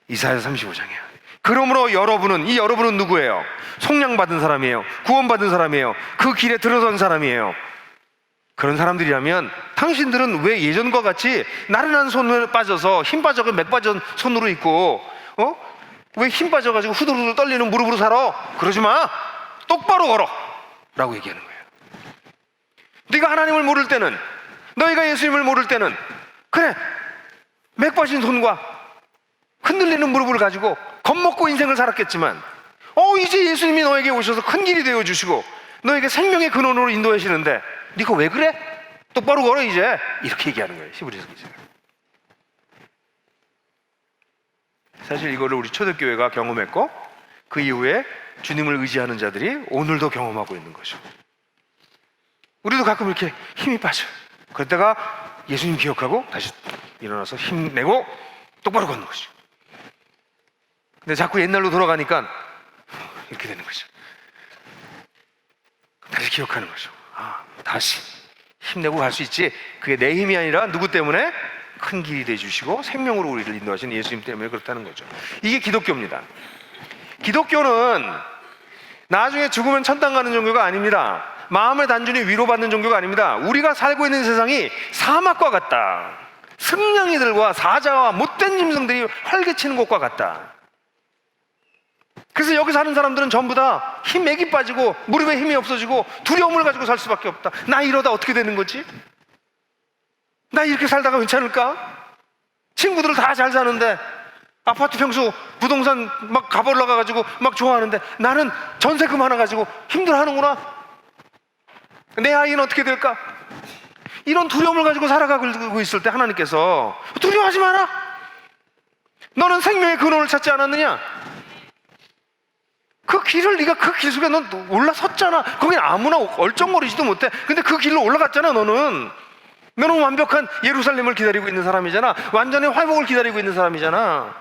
이사야 35장이에요. 그러므로 여러분은, 이 여러분은 누구예요? 속량받은 사람이에요. 구원받은 사람이에요. 그 길에 들어선 사람이에요. 그런 사람들이라면 당신들은 왜 예전과 같이 나른한 손을 빠져서 힘 빠져서 맥 빠진 손으로 있고 왜 힘 빠져가지고 후들후들 떨리는 무릎으로 살아? 그러지 마. 똑바로 걸어 라고 얘기하는 거예요. 네가 하나님을 모를 때는, 너희가 예수님을 모를 때는 그래, 맥 빠진 손과 흔들리는 무릎을 가지고 겁먹고 인생을 살았겠지만 이제 예수님이 너에게 오셔서 큰 길이 되어주시고 너에게 생명의 근원으로 인도하시는데 네가 왜 그래? 똑바로 걸어 이제. 이렇게 얘기하는 거예요, 히브리서 기자가. 사실 이거를 우리 초대교회가 경험했고 그 이후에 주님을 의지하는 자들이 오늘도 경험하고 있는 거죠. 우리도 가끔 이렇게 힘이 빠져. 그때가 예수님 기억하고 다시 일어나서 힘내고 똑바로 걷는 거죠. 근데 자꾸 옛날로 돌아가니까 이렇게 되는 거죠. 다시 기억하는 거죠. 다시 힘내고 갈 수 있지. 그게 내 힘이 아니라 누구 때문에? 큰 길이 되어주시고 생명으로 우리를 인도하시는 예수님 때문에 그렇다는 거죠. 이게 기독교입니다. 기독교는 나중에 죽으면 천당 가는 종교가 아닙니다. 마음을 단순히 위로받는 종교가 아닙니다. 우리가 살고 있는 세상이 사막과 같다. 승냥이들과 사자와 못된 짐승들이 활개치는 곳과 같다. 그래서 여기 사는 사람들은 전부 다 힘맥이 빠지고 무릎에 힘이 없어지고 두려움을 가지고 살 수밖에 없다. 나 이러다 어떻게 되는 거지? 나 이렇게 살다가 괜찮을까? 친구들 다 잘 사는데 아파트 평수 부동산 막 가보러 가가지고 막 좋아하는데 나는 전세금 하나 가지고 힘들어하는구나. 내 아이는 어떻게 될까? 이런 두려움을 가지고 살아가고 있을 때 하나님께서 두려워하지 마라. 너는 생명의 근원을 찾지 않았느냐? 그 길을 네가 그 길 속에 넌 올라섰잖아. 거긴 아무나 얼쩡거리지도 못해. 근데 그 길로 올라갔잖아. 너는 완벽한 예루살렘을 기다리고 있는 사람이잖아. 완전히 회복을 기다리고 있는 사람이잖아.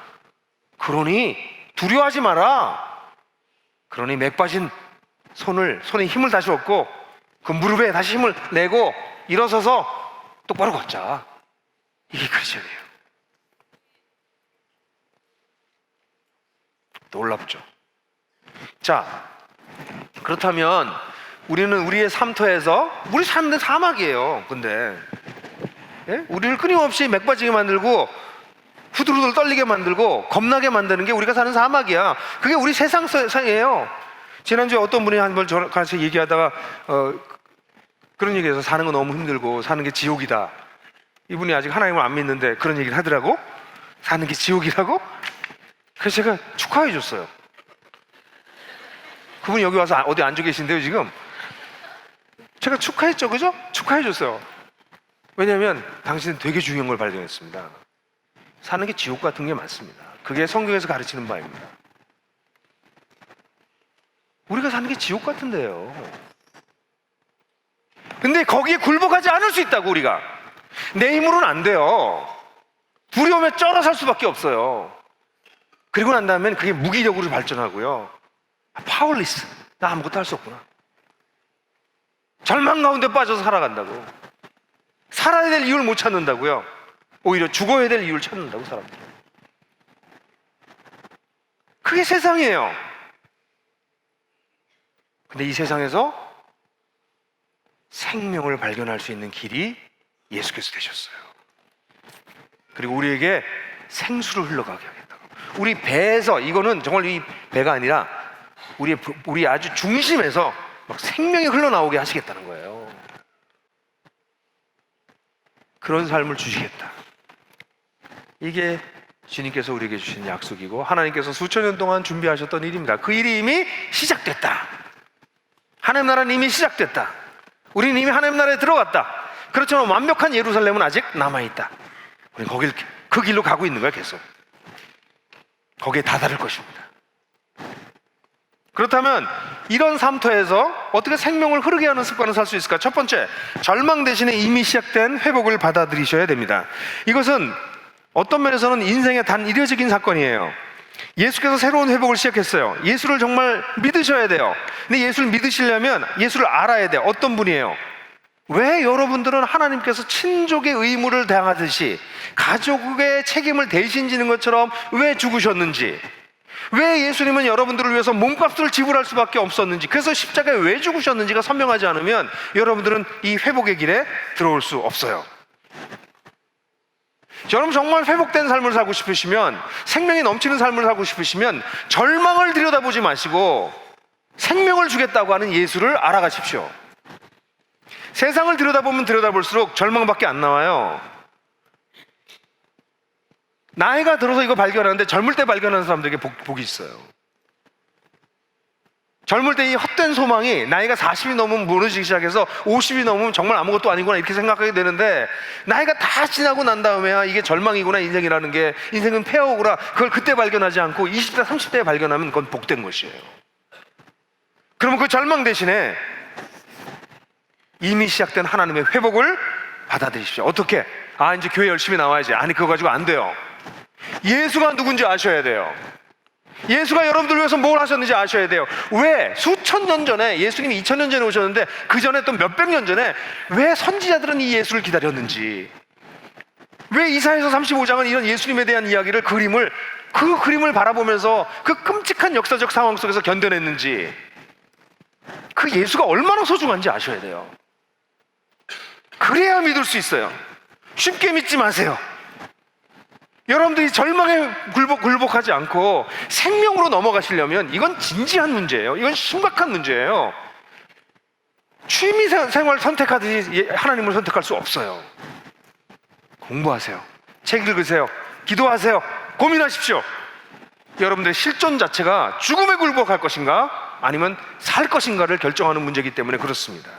그러니 두려워하지 마라. 그러니 맥 빠진 손에 힘을 다시 얻고 그 무릎에 다시 힘을 내고 일어서서 똑바로 걷자. 이게 크리스천이에요. 놀랍죠. 자, 그렇다면 우리는 우리의 삶터에서 우리 삶은 사막이에요. 근데 우리를 끊임없이 맥 빠지게 만들고 후들후들 떨리게 만들고 겁나게 만드는 게 우리가 사는 사막이야. 그게 우리 세상이에요. 지난주에 어떤 분이 한 번 저랑 같이 얘기하다가 그런 얘기해서 사는 거 너무 힘들고 사는 게 지옥이다. 이분이 아직 하나님을 안 믿는데 그런 얘기를 하더라고. 사는 게 지옥이라고? 그래서 제가 축하해 줬어요. 그분이 여기 와서 어디 앉아 계신데요 지금. 제가 축하했죠, 그죠? 축하해 줬어요. 왜냐하면 당신은 되게 중요한 걸 발견했습니다. 사는 게 지옥 같은 게 많습니다. 그게 성경에서 가르치는 바입니다. 우리가 사는 게 지옥 같은데요. 근데 거기에 굴복하지 않을 수 있다고. 우리가 내 힘으로는 안 돼요. 두려움에 쩔어 살 수밖에 없어요. 그리고 난 다음엔 그게 무기력으로 발전하고요. 파워리스, 나 아무것도 할 수 없구나. 절망 가운데 빠져서 살아간다고. 살아야 될 이유를 못 찾는다고요. 오히려 죽어야 될 이유를 찾는다고. 사람들. 그게 세상이에요. 근데 이 세상에서 생명을 발견할 수 있는 길이 예수께서 되셨어요. 그리고 우리에게 생수를 흘러가게 하겠다고. 우리 배에서, 이거는 정말 이 배가 아니라 우리 아주 중심에서 막 생명이 흘러나오게 하시겠다는 거예요. 그런 삶을 주시겠다. 이게 주님께서 우리에게 주신 약속이고 하나님께서 수천 년 동안 준비하셨던 일입니다. 그 일이 이미 시작됐다. 하나님 나라는 이미 시작됐다. 우리는 이미 하나님 나라에 들어갔다. 그렇지만 완벽한 예루살렘은 아직 남아있다. 우리는 그 길로 가고 있는 거야. 계속 거기에 다다를 것입니다. 그렇다면 이런 삶터에서 어떻게 생명을 흐르게 하는 습관을 살 수 있을까? 첫 번째, 절망 대신에 이미 시작된 회복을 받아들이셔야 됩니다. 이것은 어떤 면에서는 인생의 단 이례적인 사건이에요. 예수께서 새로운 회복을 시작했어요. 예수를 정말 믿으셔야 돼요. 근데 예수를 믿으시려면 예수를 알아야 돼요. 어떤 분이에요? 왜 여러분들은 하나님께서 친족의 의무를 다하듯이 가족의 책임을 대신 지는 것처럼 왜 죽으셨는지, 왜 예수님은 여러분들을 위해서 몸값을 지불할 수밖에 없었는지, 그래서 십자가에 왜 죽으셨는지가 선명하지 않으면 여러분들은 이 회복의 길에 들어올 수 없어요. 여러분 정말 회복된 삶을 살고 싶으시면, 생명이 넘치는 삶을 살고 싶으시면 절망을 들여다보지 마시고 생명을 주겠다고 하는 예수를 알아가십시오. 세상을 들여다보면 들여다볼수록 절망밖에 안 나와요. 나이가 들어서 이거 발견하는데 젊을 때 발견하는 사람들에게 복이 있어요. 젊을 때 이 헛된 소망이 나이가 40이 넘으면 무너지기 시작해서 50이 넘으면 정말 아무것도 아니구나 이렇게 생각하게 되는데, 나이가 다 지나고 난 다음에야 이게 절망이구나, 인생이라는 게, 인생은 폐허구나, 그걸 그때 발견하지 않고 20대 30대에 발견하면 그건 복된 것이에요. 그러면 그 절망 대신에 이미 시작된 하나님의 회복을 받아들이십시오. 어떻게? 이제 교회 열심히 나와야지. 아니, 그거 가지고 안 돼요. 예수가 누군지 아셔야 돼요. 예수가 여러분들 위해서 뭘 하셨는지 아셔야 돼요. 왜 수천 년 전에, 예수님이 2000년 전에 오셨는데 그 전에 또 몇백 년 전에 왜 선지자들은 이 예수를 기다렸는지, 왜 이사야서 35장은 이런 예수님에 대한 이야기를 그 그림을 바라보면서 그 끔찍한 역사적 상황 속에서 견뎌냈는지, 그 예수가 얼마나 소중한지 아셔야 돼요. 그래야 믿을 수 있어요. 쉽게 믿지 마세요. 여러분들이 절망에 굴복하지 않고 생명으로 넘어가시려면 이건 진지한 문제예요. 이건 심각한 문제예요. 취미생활 선택하듯이 하나님을 선택할 수 없어요. 공부하세요. 책 읽으세요. 기도하세요. 고민하십시오. 여러분들의 실존 자체가 죽음에 굴복할 것인가 아니면 살 것인가를 결정하는 문제이기 때문에 그렇습니다.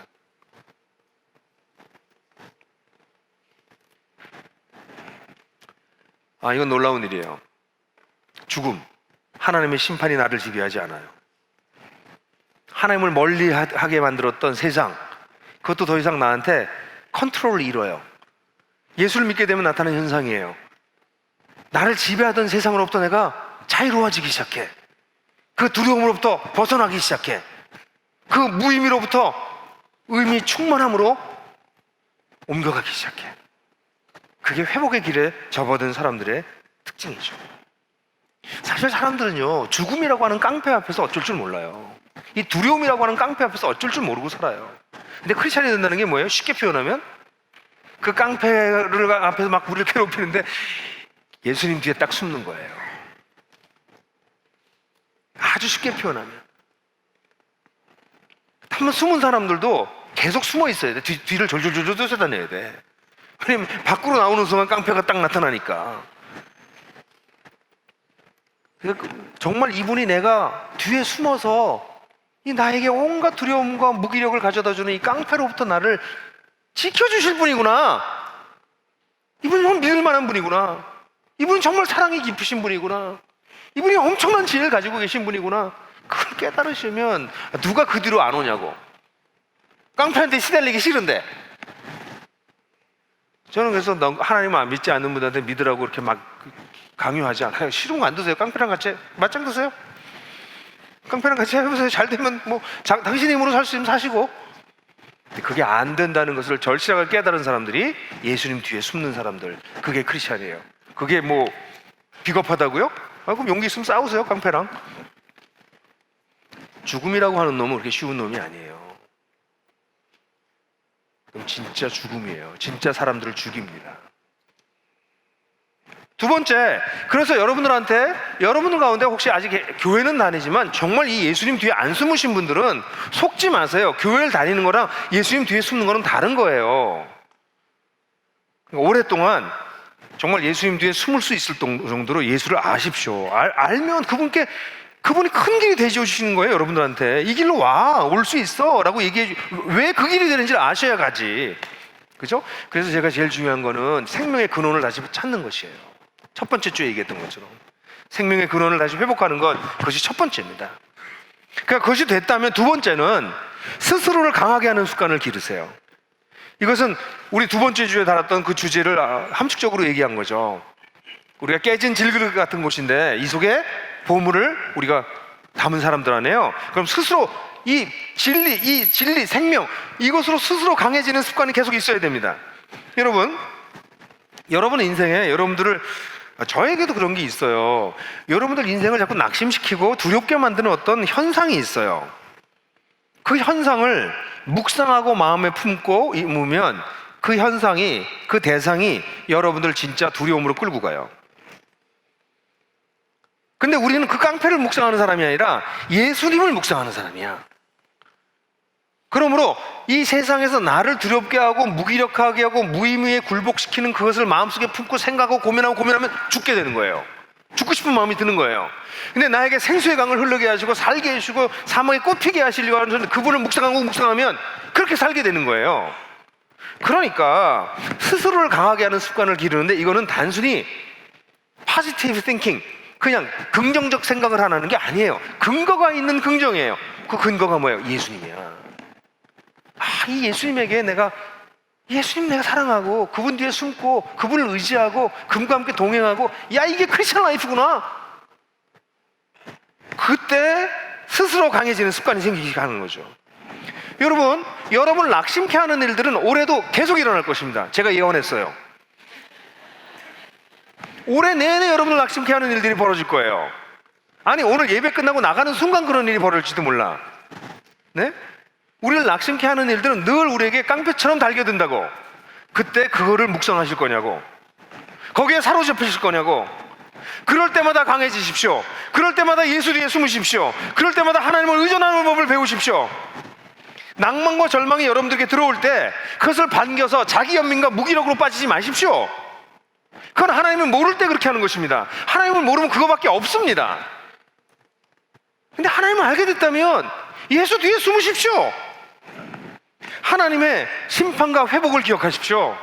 이건 놀라운 일이에요. 죽음, 하나님의 심판이 나를 지배하지 않아요. 하나님을 멀리하게 만들었던 세상, 그것도 더 이상 나한테 컨트롤을 잃어요. 예수를 믿게 되면 나타나는 현상이에요. 나를 지배하던 세상으로부터 내가 자유로워지기 시작해. 그 두려움으로부터 벗어나기 시작해. 그 무의미로부터 의미 충만함으로 옮겨가기 시작해. 그게 회복의 길에 접어든 사람들의 특징이죠. 사실 사람들은요, 죽음이라고 하는 깡패 앞에서 어쩔 줄 몰라요. 이 두려움이라고 하는 깡패 앞에서 어쩔 줄 모르고 살아요. 근데 크리스찬이 된다는 게 뭐예요? 쉽게 표현하면 그 깡패를 앞에서 막 우리를 괴롭히는데 예수님 뒤에 딱 숨는 거예요. 아주 쉽게 표현하면. 한번 숨은 사람들도 계속 숨어 있어야 돼. 뒤를 졸졸졸졸 쫓아다녀야 돼. 왜냐면 밖으로 나오는 순간 깡패가 딱 나타나니까. 정말 이분이 내가 뒤에 숨어서 이 나에게 온갖 두려움과 무기력을 가져다주는 이 깡패로부터 나를 지켜주실 분이구나. 이분이 정말 믿을 만한 분이구나. 이분이 정말 사랑이 깊으신 분이구나. 이분이 엄청난 지혜를 가지고 계신 분이구나. 그걸 깨달으시면 누가 그 뒤로 안 오냐고. 깡패한테 시달리기 싫은데. 저는 그래서 하나님을 믿지 않는 분들한테 믿으라고 이렇게 막 강요하지 않아요. 싫은 거 안 드세요. 깡패랑 같이 맞짱 드세요. 깡패랑 같이 해보세요. 잘 되면 뭐 당신 힘으로 살 수 있으면 사시고. 그게 안 된다는 것을 절실하게 깨달은 사람들이 예수님 뒤에 숨는 사람들, 그게 크리스찬이에요. 그게 뭐 비겁하다고요? 그럼 용기 있으면 싸우세요. 깡패랑. 죽음이라고 하는 놈은 그렇게 쉬운 놈이 아니에요. 그럼 진짜 죽음이에요. 진짜 사람들을 죽입니다. 두 번째, 그래서 여러분들 가운데 혹시 아직 교회는 다니지만 정말 이 예수님 뒤에 안 숨으신 분들은 속지 마세요. 교회를 다니는 거랑 예수님 뒤에 숨는 거는 다른 거예요. 그러니까 오랫동안 정말 예수님 뒤에 숨을 수 있을 정도로 예수를 아십시오. 알면 그분이 큰 길이 되시어 주시는 거예요. 여러분들한테 이 길로 올 수 있어 라고 얘기해. 왜 그 길이 되는지를 아셔야 가지. 그죠? 그래서 제가 제일 중요한 거는 생명의 근원을 다시 찾는 것이에요. 첫 번째 주에 얘기했던 것처럼 생명의 근원을 다시 회복하는 것, 그것이 첫 번째입니다. 그러니까 그것이 됐다면 두 번째는 스스로를 강하게 하는 습관을 기르세요. 이것은 우리 두 번째 주에 다뤘던 그 주제를 함축적으로 얘기한 거죠. 우리가 깨진 질그릇 같은 곳인데 이 속에 보물을 우리가 담은 사람들 아니에요. 그럼 스스로 이 진리, 생명, 이것으로 스스로 강해지는 습관이 계속 있어야 됩니다. 여러분 인생에 저에게도 그런 게 있어요. 여러분들 인생을 자꾸 낙심시키고 두렵게 만드는 어떤 현상이 있어요. 그 현상을 묵상하고 마음에 품고 임으면 그 현상이, 그 대상이 여러분들 진짜 두려움으로 끌고 가요. 근데 우리는 그 깡패를 묵상하는 사람이 아니라 예수님을 묵상하는 사람이야. 그러므로 이 세상에서 나를 두렵게 하고 무기력하게 하고 무의미에 굴복시키는 그것을 마음속에 품고 생각하고 고민하면 죽게 되는 거예요. 죽고 싶은 마음이 드는 거예요. 근데 나에게 생수의 강을 흐르게 하시고 살게 해주시고 사막에 꽃피게 하시려고 하는 그분을 묵상하면 그렇게 살게 되는 거예요. 그러니까 스스로를 강하게 하는 습관을 기르는데 이거는 단순히 positive thinking, 그냥 긍정적 생각을 하는 게 아니에요. 근거가 있는 긍정이에요. 그 근거가 뭐예요? 예수님이야. 이 예수님에게 예수님 내가 사랑하고 그분 뒤에 숨고 그분을 의지하고 그분과 함께 동행하고, 이게 크리스천 라이프구나. 그때 스스로 강해지는 습관이 생기게 하는 거죠. 여러분 낙심케 하는 일들은 올해도 계속 일어날 것입니다. 제가 예언했어요. 올해 내내 여러분을 낙심케 하는 일들이 벌어질 거예요. 아니, 오늘 예배 끝나고 나가는 순간 그런 일이 벌어질지도 몰라. 네? 우리를 낙심케 하는 일들은 늘 우리에게 깡패처럼 달겨든다고. 그때 그거를 묵상하실 거냐고. 거기에 사로잡히실 거냐고. 그럴 때마다 강해지십시오. 그럴 때마다 예수 뒤에 숨으십시오. 그럴 때마다 하나님을 의존하는 법을 배우십시오. 낭만과 절망이 여러분들에게 들어올 때 그것을 반겨서 자기 연민과 무기력으로 빠지지 마십시오. 그건 하나님을 모를 때 그렇게 하는 것입니다. 하나님을 모르면 그거밖에 없습니다. 근데 하나님을 알게 됐다면 예수 뒤에 숨으십시오. 하나님의 심판과 회복을 기억하십시오.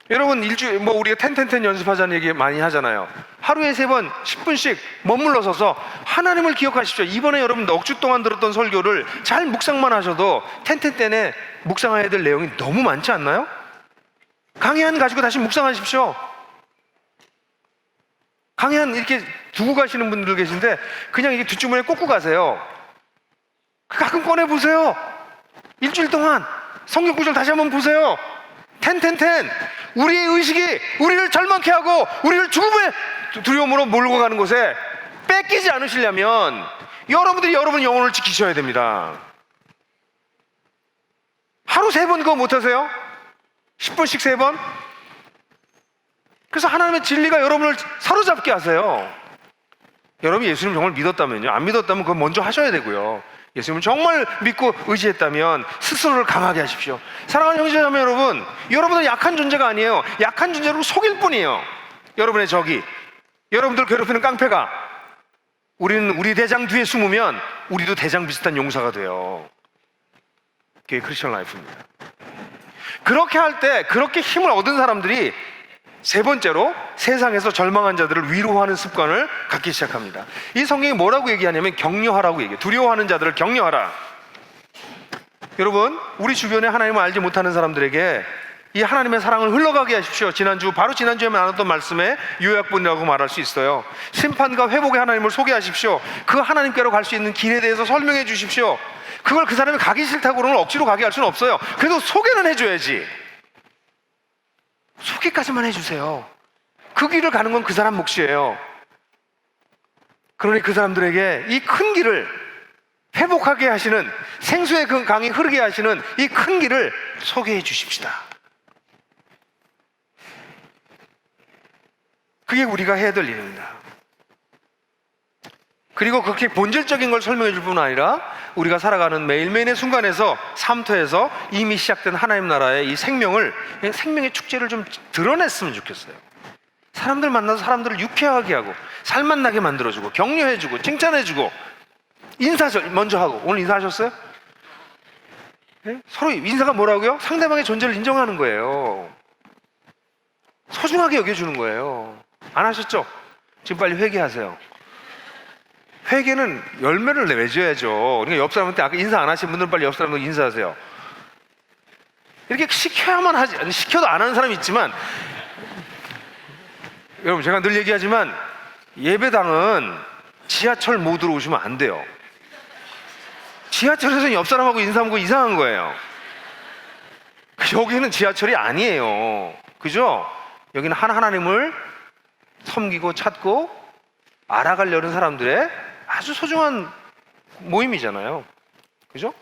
여러분, 일주일 우리가 텐텐텐 연습하자는 얘기 많이 하잖아요. 하루에 3번 10분씩 머물러 서서 하나님을 기억하십시오. 이번에 여러분 넉 주 동안 들었던 설교를 잘 묵상만 하셔도 텐텐텐에 묵상해야 될 내용이 너무 많지 않나요? 강해한 가지고 다시 묵상하십시오. 강해한 이렇게 두고 가시는 분들 계신데 그냥 이게 뒷주머니에 꽂고 가세요. 가끔 꺼내보세요. 일주일 동안 성경 구절 다시 한번 보세요. 텐텐텐, 우리의 의식이 우리를 절망케 하고 우리를 죽음의 두려움으로 몰고 가는 곳에 뺏기지 않으시려면 여러분들이 여러분 영혼을 지키셔야 됩니다. 하루 3번 그거 못하세요? 10분씩 3번? 그래서 하나님의 진리가 여러분을 사로잡게 하세요. 여러분이 예수님 정말 믿었다면요, 안 믿었다면 그거 먼저 하셔야 되고요. 예수님을 정말 믿고 의지했다면 스스로를 강하게 하십시오. 사랑하는 형제자매 여러분, 여러분은 약한 존재가 아니에요. 약한 존재로 속일 뿐이에요. 여러분의 적이, 여러분들 괴롭히는 깡패가, 우리는 우리 대장 뒤에 숨으면 우리도 대장 비슷한 용사가 돼요. 그게 크리스천 라이프입니다. 그렇게 할 때, 그렇게 힘을 얻은 사람들이 3번째로 세상에서 절망한 자들을 위로하는 습관을 갖기 시작합니다. 이 성경이 뭐라고 얘기하냐면 격려하라고 얘기해요. 두려워하는 자들을 격려하라. 여러분, 우리 주변에 하나님을 알지 못하는 사람들에게 이 하나님의 사랑을 흘러가게 하십시오. 바로 지난주에 나눴던 말씀의 요약본이라고 말할 수 있어요. 심판과 회복의 하나님을 소개하십시오. 그 하나님께로 갈 수 있는 길에 대해서 설명해 주십시오. 그걸 그 사람이 가기 싫다고 그러면 억지로 가게 할 수는 없어요. 그래도 소개는 해줘야지. 소개까지만 해주세요. 그 길을 가는 건 그 사람 몫이에요. 그러니 그 사람들에게 이 큰 길을 회복하게 하시는, 생수의 그 강이 흐르게 하시는 이 큰 길을 소개해 주십시다. 그게 우리가 해야 될 일입니다. 그리고 그렇게 본질적인 걸 설명해 줄 뿐 아니라 우리가 살아가는 매일매일의 순간에서, 삶터에서 이미 시작된 하나님 나라의 이 생명의 축제를 좀 드러냈으면 좋겠어요. 사람들 만나서 사람들을 유쾌하게 하고 살맛나게 만들어주고 격려해주고 칭찬해주고 인사 먼저 하고. 오늘 인사하셨어요? 네? 서로 인사가 뭐라고요? 상대방의 존재를 인정하는 거예요. 소중하게 여겨주는 거예요. 안 하셨죠? 지금 빨리 회개하세요. 회개는 열매를 맺어야죠. 그러니까 옆 사람한테 아까 인사 안 하신 분들은 빨리 옆 사람한테 인사하세요. 이렇게 시켜야만 하지, 시켜도 안 하는 사람이 있지만, 여러분 제가 늘 얘기하지만 예배당은 지하철 모드로 오시면 안 돼요. 지하철에서는 옆 사람하고 인사하면 이상한 거예요. 여기는 지하철이 아니에요. 그죠? 여기는 하나님을 섬기고 찾고 알아가려는 사람들의 아주 소중한 모임이잖아요. 그죠?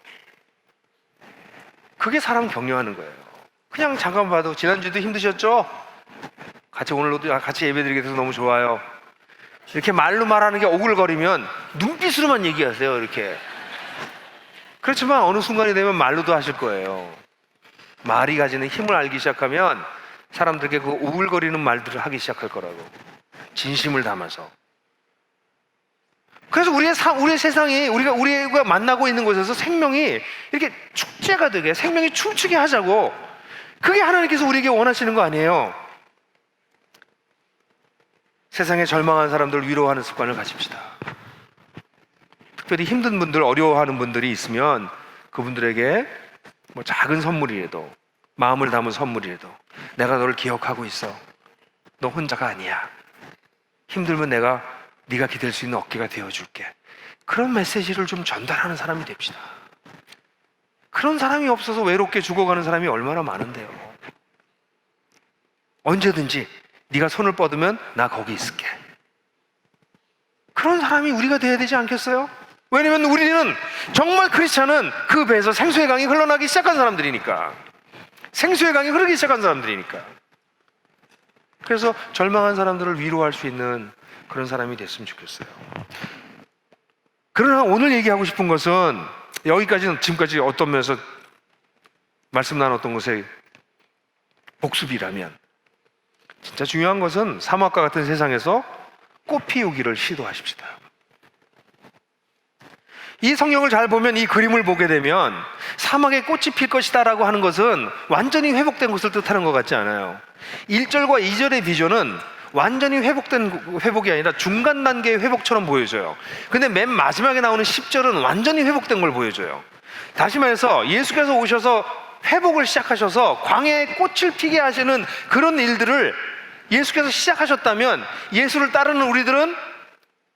그게 사람 격려하는 거예요. 그냥 잠깐 봐도 지난주도 힘드셨죠? 오늘도 같이 예배드리게 돼서 너무 좋아요. 이렇게 말로 말하는 게 오글거리면 눈빛으로만 얘기하세요. 이렇게. 그렇지만 어느 순간이 되면 말로도 하실 거예요. 말이 가지는 힘을 알기 시작하면 사람들에게 그 오글거리는 말들을 하기 시작할 거라고. 진심을 담아서. 그래서 우리의 세상이, 우리가 만나고 있는 곳에서 생명이 이렇게 축제가 되게, 생명이 춤추게 하자고. 그게 하나님께서 우리에게 원하시는 거 아니에요? 세상에 절망한 사람들을 위로하는 습관을 가집시다. 특별히 힘든 분들, 어려워하는 분들이 있으면 그분들에게 작은 선물이라도, 마음을 담은 선물이라도, 내가 너를 기억하고 있어. 너 혼자가 아니야. 힘들면 네가 기댈 수 있는 어깨가 되어줄게. 그런 메시지를 좀 전달하는 사람이 됩시다. 그런 사람이 없어서 외롭게 죽어가는 사람이 얼마나 많은데요. 언제든지 네가 손을 뻗으면 나 거기 있을게. 그런 사람이 우리가 돼야 되지 않겠어요? 왜냐면 우리는 정말 크리스찬은 그 배에서 생수의 강이 흘러나기 시작한 사람들이니까. 생수의 강이 흐르기 시작한 사람들이니까. 그래서 절망한 사람들을 위로할 수 있는 그런 사람이 됐으면 좋겠어요. 그러나 오늘 얘기하고 싶은 것은 여기까지는 지금까지 어떤 면에서 말씀 나눴던 것의 복습이라면, 진짜 중요한 것은 사막과 같은 세상에서 꽃 피우기를 시도하십시다. 이 성경을 잘 보면, 이 그림을 보게 되면 사막에 꽃이 필 것이다 라고 하는 것은 완전히 회복된 것을 뜻하는 것 같지 않아요. 1절과 2절의 비전은 완전히 회복된 회복이 아니라 중간 단계의 회복처럼 보여져요. 근데 맨 마지막에 나오는 10절은 완전히 회복된 걸 보여줘요. 다시 말해서 예수께서 오셔서 회복을 시작하셔서 광야에 꽃을 피게 하시는 그런 일들을 예수께서 시작하셨다면, 예수를 따르는 우리들은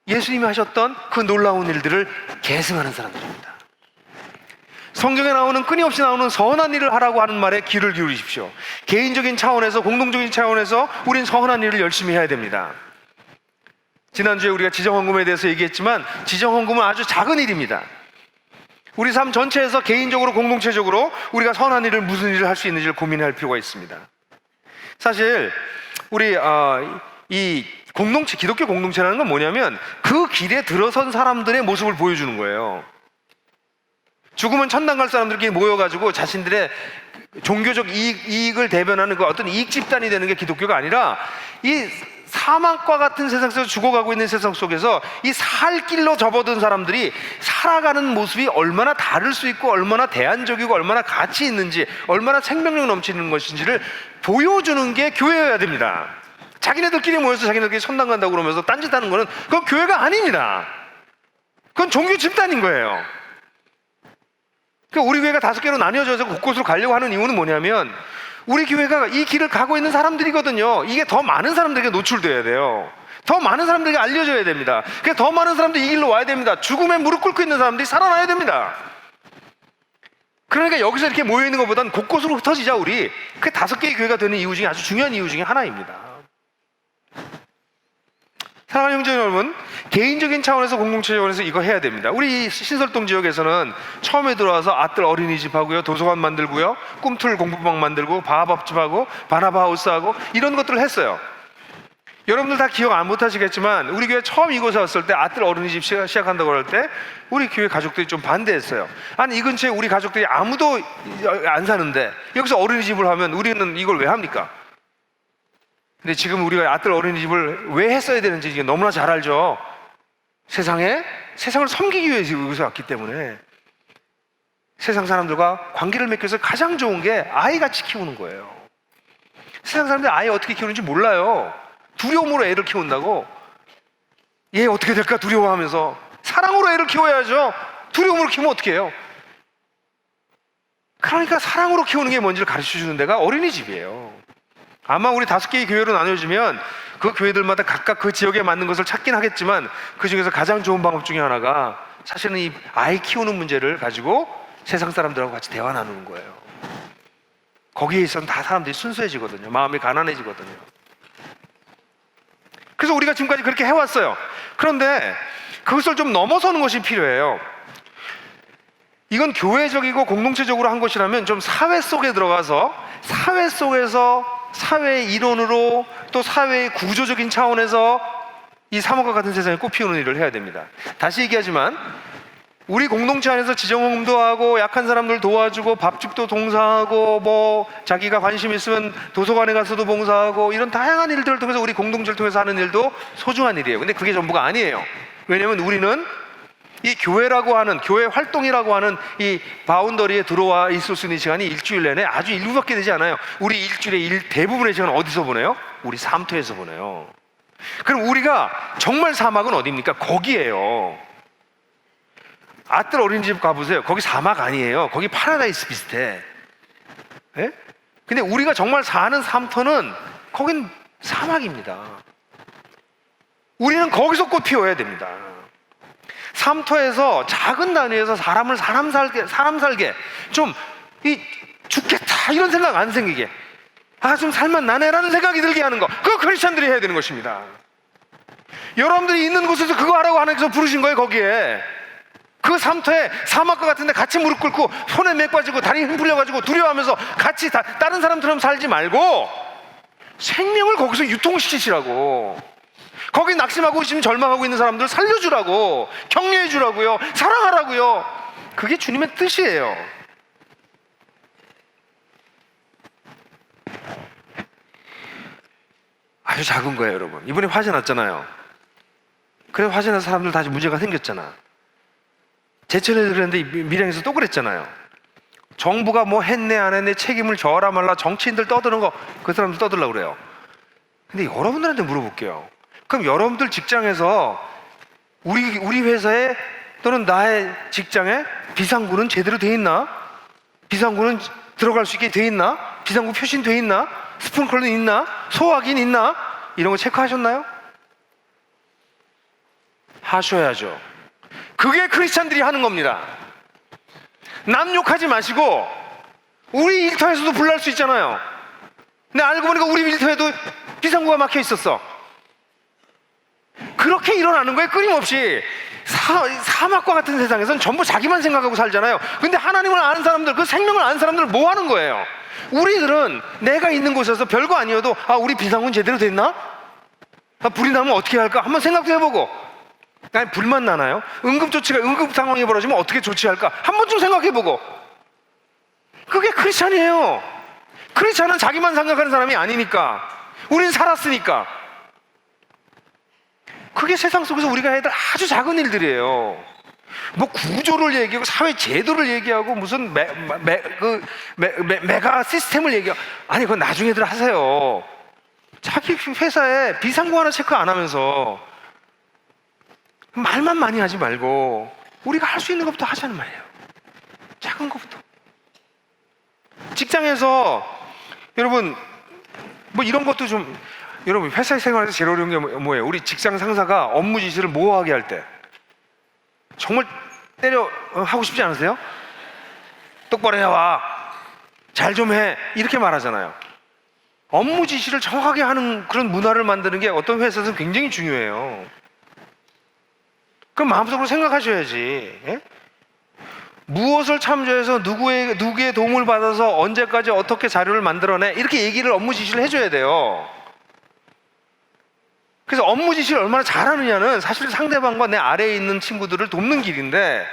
예수님이 하셨던 그 놀라운 일들을 계승하는 사람들입니다. 성경에 나오는, 끊임없이 나오는 선한 일을 하라고 하는 말에 귀를 기울이십시오. 개인적인 차원에서, 공동적인 차원에서 우린 선한 일을 열심히 해야 됩니다. 지난주에 우리가 지정헌금에 대해서 얘기했지만, 지정헌금은 아주 작은 일입니다. 우리 삶 전체에서 개인적으로, 공동체적으로 우리가 선한 일을, 무슨 일을 할 수 있는지를 고민할 필요가 있습니다. 사실 우리 이 공동체, 기독교 공동체라는 건 뭐냐면 그 길에 들어선 사람들의 모습을 보여주는 거예요. 죽으면 천당 갈 사람들끼리 모여가지고 자신들의 종교적 이익을 대변하는 그 어떤 이익 집단이 되는 게 기독교가 아니라, 이 사막과 같은 세상 속에서 죽어가고 있는 세상 속에서 이 살 길로 접어든 사람들이 살아가는 모습이 얼마나 다를 수 있고, 얼마나 대안적이고, 얼마나 가치 있는지, 얼마나 생명력 넘치는 것인지를 보여주는 게 교회여야 됩니다. 자기네들끼리 모여서 자기네들끼리 천당 간다고 그러면서 딴짓하는 거는 그건 교회가 아닙니다. 그건 종교 집단인 거예요. 그러니까 우리 교회가 5개로 나뉘어져서 곳곳으로 가려고 하는 이유는 뭐냐면, 우리 교회가 이 길을 가고 있는 사람들이거든요. 이게 더 많은 사람들에게 노출돼야 돼요. 더 많은 사람들에게 알려져야 됩니다. 그러니까 더 많은 사람들이 이 길로 와야 됩니다. 죽음에 무릎 꿇고 있는 사람들이 살아나야 됩니다. 그러니까 여기서 이렇게 모여있는 것보단 곳곳으로 흩어지자. 우리 그 5개의 교회가 되는 이유 중에 아주 중요한 이유 중에 하나입니다. 사랑하는 형제 여러분, 개인적인 차원에서, 공동체 차원에서 이거 해야 됩니다. 우리 신설동 지역에서는 처음에 들어와서 아들 어린이집 하고요, 도서관 만들고요, 꿈틀 공부방 만들고, 바하밥집하고, 바나바하우스하고 이런 것들을 했어요. 여러분들 다 기억 안 못하시겠지만, 우리 교회 처음 이곳에 왔을 때 아들 어린이집 시작한다고 할 때 우리 교회 가족들이 좀 반대했어요. 아니, 이 근처에 우리 가족들이 아무도 안 사는데 여기서 어린이집을 하면 우리는 이걸 왜 합니까? 근데 지금 우리가 아들 어린이집을 왜 했어야 되는지 이게 너무나 잘 알죠. 세상을 섬기기 위해서 여기서 왔기 때문에. 세상 사람들과 관계를 맺기 위해서 가장 좋은 게 아이같이 키우는 거예요. 세상 사람들이 아이 어떻게 키우는지 몰라요. 두려움으로 애를 키운다고. 얘 어떻게 될까 두려워하면서. 사랑으로 애를 키워야죠. 두려움으로 키우면 어떻게 해요? 그러니까 사랑으로 키우는 게 뭔지를 가르쳐주는 데가 어린이집이에요. 아마 우리 5개의 교회로 나눠주면 그 교회들마다 각각 그 지역에 맞는 것을 찾긴 하겠지만, 그 중에서 가장 좋은 방법 중에 하나가 사실은 이 아이 키우는 문제를 가지고 세상 사람들하고 같이 대화 나누는 거예요. 거기에 있어서는 다 사람들이 순수해지거든요. 마음이 가난해지거든요. 그래서 우리가 지금까지 그렇게 해왔어요. 그런데 그것을 좀 넘어서는 것이 필요해요. 이건 교회적이고 공동체적으로 한 것이라면 좀 사회 속에 들어가서, 사회 속에서 사회의 이론으로, 또 사회의 구조적인 차원에서 이 사막과 같은 세상에 꽃 피우는 일을 해야 됩니다. 다시 얘기하지만, 우리 공동체 안에서 지정헌금도 하고, 약한 사람들 도와주고, 밥집도 봉사하고, 뭐 자기가 관심 있으면 도서관에 가서도 봉사하고, 이런 다양한 일들을 통해서, 우리 공동체를 통해서 하는 일도 소중한 일이에요. 근데 그게 전부가 아니에요. 왜냐하면 우리는 이 교회라고 하는, 교회 활동이라고 하는 이 바운더리에 들어와 있을 수 있는 시간이 일주일 내내 아주 일부밖에 되지 않아요. 우리 일주일의 대부분의 시간은 어디서 보내요? 우리 삶터에서 보내요. 그럼 우리가 정말 사막은 어디입니까? 거기에요. 아들 어린이집 가보세요. 거기 사막 아니에요. 거기 파라다이스 비슷해. 예? 근데 우리가 정말 사는 삶터는 거긴 사막입니다. 우리는 거기서 꽃 피워야 됩니다. 삶터에서 작은 단위에서 사람 살게 좀 죽겠다 이런 생각 안 생기게, 좀 살만 나네라는 생각이 들게 하는 거, 그거 크리스찬들이 해야 되는 것입니다. 여러분들이 있는 곳에서 그거 하라고 하나님께서 부르신 거예요. 거기에 그 삶터에 사막과 같은 데 같이 무릎 꿇고 손에 맥 빠지고 다리 힘 풀려가지고 두려워하면서 같이 다른 사람처럼 살지 말고 생명을 거기서 유통시키시라고. 거기 낙심하고 있으면 절망하고 있는 사람들 살려주라고, 격려해 주라고요, 사랑하라고요. 그게 주님의 뜻이에요. 아주 작은 거예요, 여러분. 이번에 화재 났잖아요. 그래서 화재 나서 사람들 다시 문제가 생겼잖아. 제천에서 그랬는데 밀양에서 또 그랬잖아요. 정부가 뭐 했네 안 했네 책임을 져라 말라, 정치인들 떠드는 거 그 사람들 떠들려고 그래요. 근데 여러분들한테 물어볼게요. 그럼 여러분들 직장에서 우리 회사에 또는 나의 직장에 비상구는 제대로 돼 있나? 비상구는 들어갈 수 있게 돼 있나? 비상구 표시는 돼 있나? 스프링클러는 있나? 소화기는 있나? 이런 거 체크하셨나요? 하셔야죠. 그게 크리스찬들이 하는 겁니다. 남 욕하지 마시고, 우리 일터에서도 불날 수 있잖아요. 근데 알고 보니까 우리 일터에도 비상구가 막혀 있었어. 그렇게 일어나는 거예요. 끊임없이. 사막과 같은 세상에서는 전부 자기만 생각하고 살잖아요. 근데 하나님을 아는 사람들, 그 생명을 아는 사람들은 뭐 하는 거예요? 우리들은 내가 있는 곳에서 별거 아니어도 우리 비상구는 제대로 됐나? 불이 나면 어떻게 할까? 한번 생각도 해보고. 아니, 불만 나나요? 응급 상황이 벌어지면 어떻게 조치할까? 한 번쯤 생각해보고. 그게 크리스찬이에요. 크리스찬은 자기만 생각하는 사람이 아니니까. 우리는 살았으니까. 그게 세상 속에서 우리가 해야 될 아주 작은 일들이에요. 뭐 구조를 얘기하고 사회 제도를 얘기하고 무슨 메가 시스템을 얘기하고, 아니 그건 나중에들 하세요. 자기 회사에 비상구 하나 체크 안 하면서 말만 많이 하지 말고 우리가 할 수 있는 것부터 하자는 말이에요. 작은 것부터. 직장에서 여러분 뭐 이런 것도 좀, 여러분 회사 생활에서 제일 어려운 게 뭐예요? 우리 직장 상사가 업무 지시를 모호하게 할 때 정말 때려 하고 싶지 않으세요? 똑바로 해와, 잘 좀 해, 이렇게 말하잖아요. 업무 지시를 정확하게 하는 그런 문화를 만드는 게 어떤 회사에서는 굉장히 중요해요. 그럼 마음속으로 생각하셔야지. 예? 무엇을 참조해서 누구의 도움을 받아서 언제까지 어떻게 자료를 만들어내, 이렇게 얘기를 업무 지시를 해줘야 돼요. 그래서 업무 지시를 얼마나 잘하느냐는 사실 상대방과 내 아래에 있는 친구들을 돕는 길인데,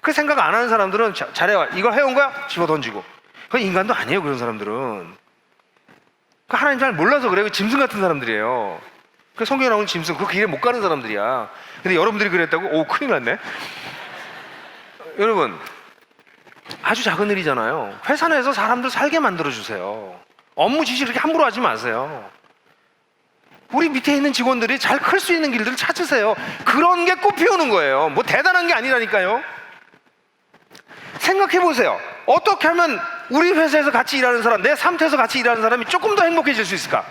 그 생각 안 하는 사람들은 잘해와, 이거 해온 거야? 집어 던지고. 그건 인간도 아니에요. 그런 사람들은 하나님 잘 몰라서 그래요. 짐승 같은 사람들이에요. 그 성경에 나오는 짐승, 그 길에 못 가는 사람들이야. 근데 여러분들이 그랬다고? 오, 큰일 났네. 여러분, 아주 작은 일이잖아요. 회사 내에서 사람들 살게 만들어주세요. 업무 지시 그렇게 함부로 하지 마세요. 우리 밑에 있는 직원들이 잘 클 수 있는 길들을 찾으세요. 그런 게 꽃 피우는 거예요. 뭐 대단한 게 아니라니까요. 생각해 보세요. 어떻게 하면 우리 회사에서 같이 일하는 사람, 내 삶터에서 같이 일하는 사람이 조금 더 행복해질 수 있을까?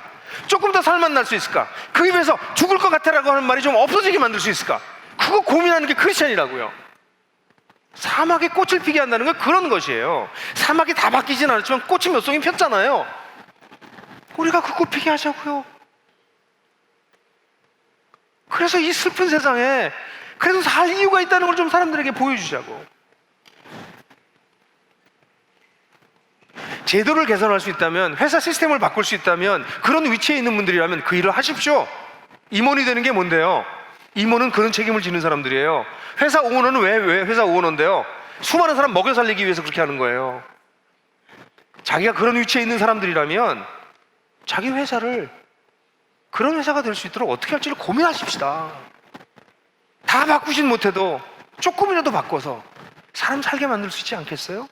조금 더 살맛 날 수 있을까? 그 입에서 죽을 것 같아라고 하는 말이 좀 없어지게 만들 수 있을까? 그거 고민하는 게 크리스찬이라고요. 사막에 꽃을 피게 한다는 건 그런 것이에요. 사막이 다 바뀌진 않았지만 꽃이 몇 송이 폈잖아요. 우리가 그 꽃 피게 하자고요. 그래서 이 슬픈 세상에 그래도 살 이유가 있다는 걸 좀 사람들에게 보여주자고. 제도를 개선할 수 있다면, 회사 시스템을 바꿀 수 있다면, 그런 위치에 있는 분들이라면 그 일을 하십시오. 임원이 되는 게 뭔데요? 임원은 그런 책임을 지는 사람들이에요. 회사 오너는 왜 회사 오너인데요? 수많은 사람 먹여 살리기 위해서 그렇게 하는 거예요. 자기가 그런 위치에 있는 사람들이라면 자기 회사를 그런 회사가 될 수 있도록 어떻게 할지를 고민하십시다. 다 바꾸진 못해도 조금이라도 바꿔서 사람 살게 만들 수 있지 않겠어요?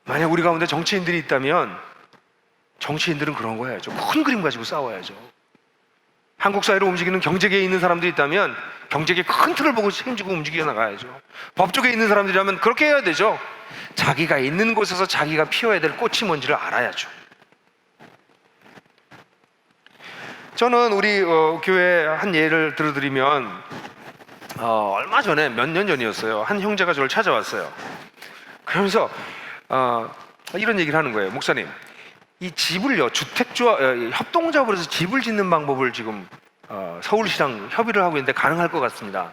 만약 우리 가운데 정치인들이 있다면 정치인들은 그런 거 해야죠. 큰 그림 가지고 싸워야죠. 한국 사회를 움직이는 경제계에 있는 사람들이 있다면 경제계 큰 틀을 보고 책임지고 움직여 나가야죠. 법조계에 있는 사람들이라면 그렇게 해야 되죠. 자기가 있는 곳에서 자기가 피워야 될 꽃이 뭔지를 알아야죠. 저는 우리 교회 한 예를 들어드리면 얼마 전에 몇 년 전이었어요. 한 형제가 저를 찾아왔어요. 그러면서 이런 얘기를 하는 거예요. 목사님, 이 집을요, 주택조합 협동조합으로 해서 집을 짓는 방법을 지금 서울시랑 협의를 하고 있는데 가능할 것 같습니다.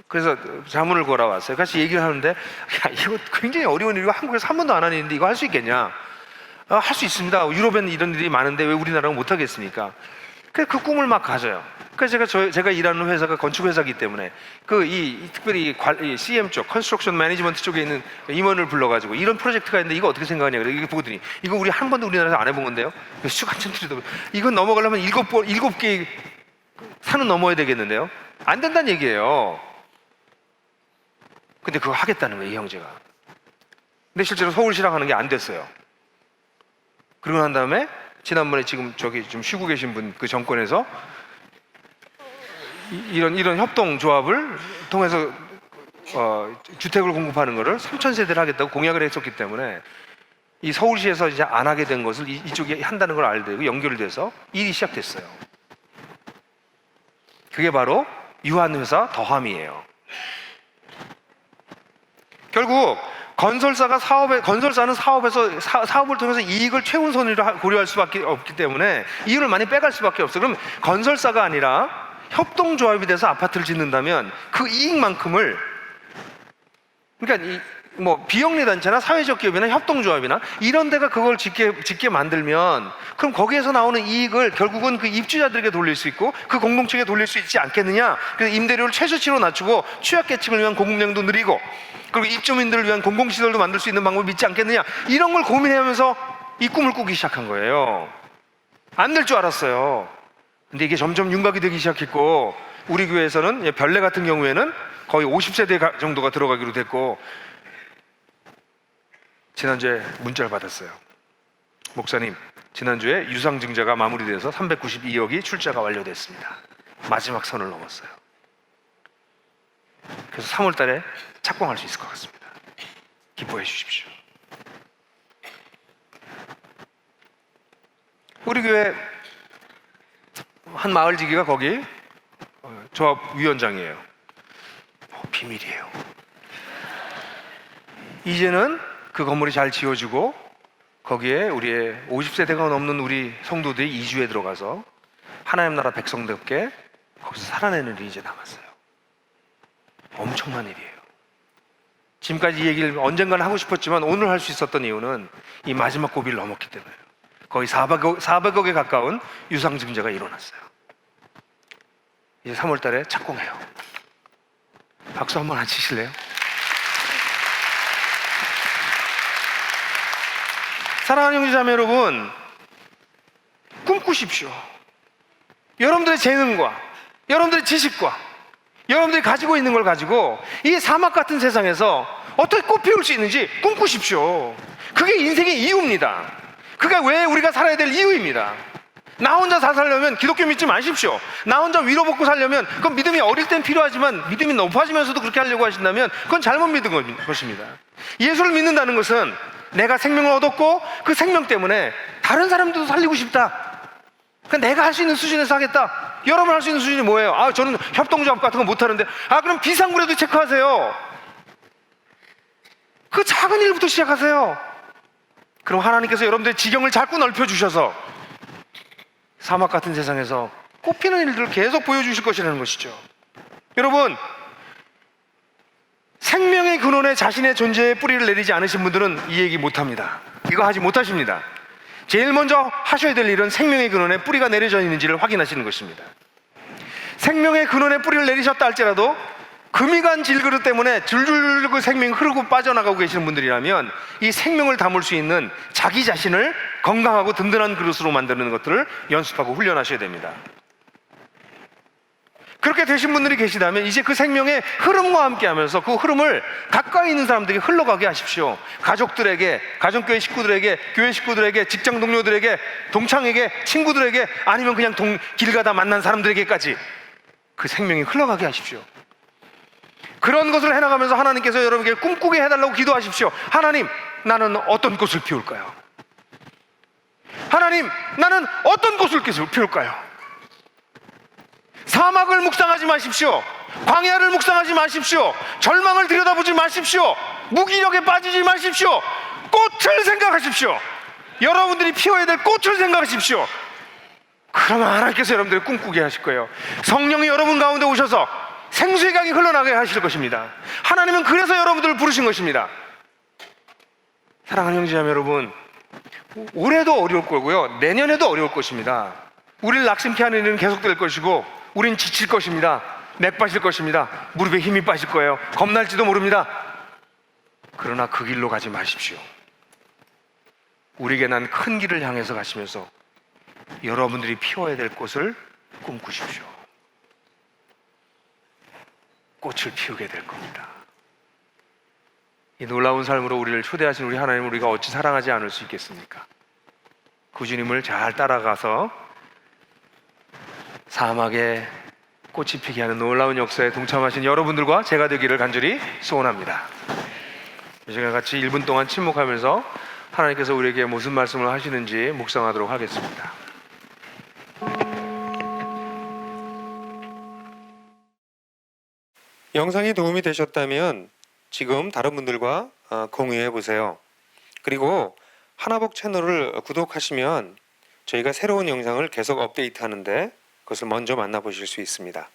그래서 자문을 걸어 왔어요. 같이 얘기를 하는데, 야, 이거 굉장히 어려운 일이고 한국에서 한 번도 안 하는 일인데 이거 할 수 있겠냐? 할 수 있습니다. 유럽에는 이런 일이 많은데 왜 우리나라는 못 하겠습니까? 그 꿈을 막 가져요. 그래서 제가 일하는 회사가 건축 회사이기 때문에 특별히 이 CM 쪽, 컨스트럭션 매니지먼트 쪽에 있는 임원을 불러가지고 이런 프로젝트가 있는데 이거 어떻게 생각하냐? 그래 이거 보더니 이거 우리 한 번도 우리나라에서 안 해본 건데요. 쑥 한참 들이다 이건 넘어가려면 7개 산은 넘어야 되겠는데요. 안 된다는 얘기예요. 근데 그거 하겠다는 거예요, 이 형제가. 근데 실제로 서울시랑 하는 게 안 됐어요. 그러고 난 다음에 지난번에 지금 저기 좀 쉬고 계신 분 그 정권에서 이런 협동조합을 통해서 주택을 공급하는 거를 3,000세대를 하겠다고 공약을 했었기 때문에 이 서울시에서 이제 안 하게 된 것을 이쪽에 한다는 걸 알고 연결돼서 일이 시작됐어요. 그게 바로 유한회사 더함이에요. 결국 건설사는 사업에서 사업을 통해서 이익을 최우선으로 고려할 수밖에 없기 때문에 이익을 많이 빼갈 수밖에 없어요. 그럼 건설사가 아니라 협동조합이 돼서 아파트를 짓는다면 그 이익만큼을, 그러니까 비영리 단체나 사회적 기업이나 협동조합이나 이런 데가 그걸 짓게 만들면 그럼 거기에서 나오는 이익을 결국은 그 입주자들에게 돌릴 수 있고 그 공동체에 돌릴 수 있지 않겠느냐. 그래서 임대료를 최저치로 낮추고 취약계층을 위한 공급량도 늘리고 그리고 입주민들을 위한 공공시설도 만들 수 있는 방법이 있지 않겠느냐. 이런 걸 고민하면서 이 꿈을 꾸기 시작한 거예요. 안 될 줄 알았어요. 근데 이게 점점 윤곽이 되기 시작했고 우리 교회에서는 별내 같은 경우에는 거의 50세대 정도가 들어가기로 됐고 지난주에 문자를 받았어요. 목사님, 지난주에 유상증자가 마무리돼서 392억이 출자가 완료됐습니다. 마지막 선을 넘었어요. 그래서 3월 달에 착공할 수 있을 것 같습니다. 기뻐해 주십시오. 우리 교회 한 마을지기가 거기 조합 위원장이에요. 비밀이에요. 이제는 그 건물이 잘 지어지고 거기에 우리의 50세대가 넘는 우리 성도들이 이주에 들어가서 하나님 나라 백성답게 거기서 살아내는 일이 이제 남았어요. 엄청난 일이에요. 지금까지 이 얘기를 언젠가는 하고 싶었지만 오늘 할 수 있었던 이유는 이 마지막 고비를 넘었기 때문에 거의 400억에 가까운 유상증자가 일어났어요. 이제 3월 달에 착공해요. 박수 한번 안 치실래요? 사랑하는 형제자매 여러분, 꿈꾸십시오. 여러분들의 재능과 여러분들의 지식과 여러분들이 가지고 있는 걸 가지고 이 사막 같은 세상에서 어떻게 꽃 피울 수 있는지 꿈꾸십시오. 그게 인생의 이유입니다. 그게 왜 우리가 살아야 될 이유입니다. 나 혼자 다 살려면 기독교 믿지 마십시오. 나 혼자 위로받고 살려면 그건 믿음이 어릴 땐 필요하지만 믿음이 높아지면서도 그렇게 하려고 하신다면 그건 잘못 믿은 것입니다. 예수를 믿는다는 것은 내가 생명을 얻었고 그 생명 때문에 다른 사람들도 살리고 싶다. 그러니까 내가 할 수 있는 수준에서 하겠다. 여러분 할 수 있는 수준이 뭐예요? 저는 협동조합 같은 거 못하는데. 그럼 비상구라도 체크하세요. 그 작은 일부터 시작하세요. 그럼 하나님께서 여러분들의 지경을 자꾸 넓혀주셔서 사막 같은 세상에서 꽃피는 일들을 계속 보여주실 것이라는 것이죠. 여러분, 생명의 근원에 자신의 존재의 뿌리를 내리지 않으신 분들은 이 얘기 못합니다. 이거 하지 못하십니다. 제일 먼저 하셔야 될 일은 생명의 근원에 뿌리가 내려져 있는지를 확인하시는 것입니다. 생명의 근원에 뿌리를 내리셨다 할지라도 금이 간 질그릇 때문에 줄줄 그 생명이 흐르고 빠져나가고 계시는 분들이라면 이 생명을 담을 수 있는 자기 자신을 건강하고 든든한 그릇으로 만드는 것들을 연습하고 훈련하셔야 됩니다. 그렇게 되신 분들이 계시다면 이제 그 생명의 흐름과 함께 하면서 그 흐름을 가까이 있는 사람들에게 흘러가게 하십시오. 가족들에게, 가정교회 식구들에게, 교회 식구들에게, 직장 동료들에게, 동창에게, 친구들에게, 아니면 그냥 길 가다 만난 사람들에게까지 그 생명이 흘러가게 하십시오. 그런 것을 해나가면서 하나님께서 여러분에게 꿈꾸게 해달라고 기도하십시오. 하나님, 나는 어떤 꽃을 피울까요? 하나님, 나는 어떤 꽃을 피울까요? 사막을 묵상하지 마십시오. 광야를 묵상하지 마십시오. 절망을 들여다보지 마십시오. 무기력에 빠지지 마십시오. 꽃을 생각하십시오. 여러분들이 피워야 될 꽃을 생각하십시오. 그러면 하나님께서 여러분들을 꿈꾸게 하실 거예요. 성령이 여러분 가운데 오셔서 생수의 강이 흘러나가게 하실 것입니다. 하나님은 그래서 여러분들을 부르신 것입니다. 사랑하는 형제자매 여러분, 올해도 어려울 거고요, 내년에도 어려울 것입니다. 우리를 낙심케 하는 일은 계속될 것이고, 우린 지칠 것입니다. 맥 빠질 것입니다. 무릎에 힘이 빠질 거예요. 겁날지도 모릅니다. 그러나 그 길로 가지 마십시오. 우리에게 난 큰 길을 향해서 가시면서 여러분들이 피워야 될 꽃을 꿈꾸십시오. 꽃을 피우게 될 겁니다. 이 놀라운 삶으로 우리를 초대하신 우리 하나님을 우리가 어찌 사랑하지 않을 수 있겠습니까? 그 주님을 잘 따라가서 사막에 꽃이 피게 하는 놀라운 역사에 동참하신 여러분들과 제가 되기를 간절히 소원합니다. 이 시간 같이 1분 동안 침묵하면서 하나님께서 우리에게 무슨 말씀을 하시는지 묵상하도록 하겠습니다. 영상이 도움이 되셨다면 지금 다른 분들과 공유해 보세요. 그리고 하나복 채널을 구독하시면 저희가 새로운 영상을 계속 업데이트하는데 그것을 먼저 만나보실 수 있습니다.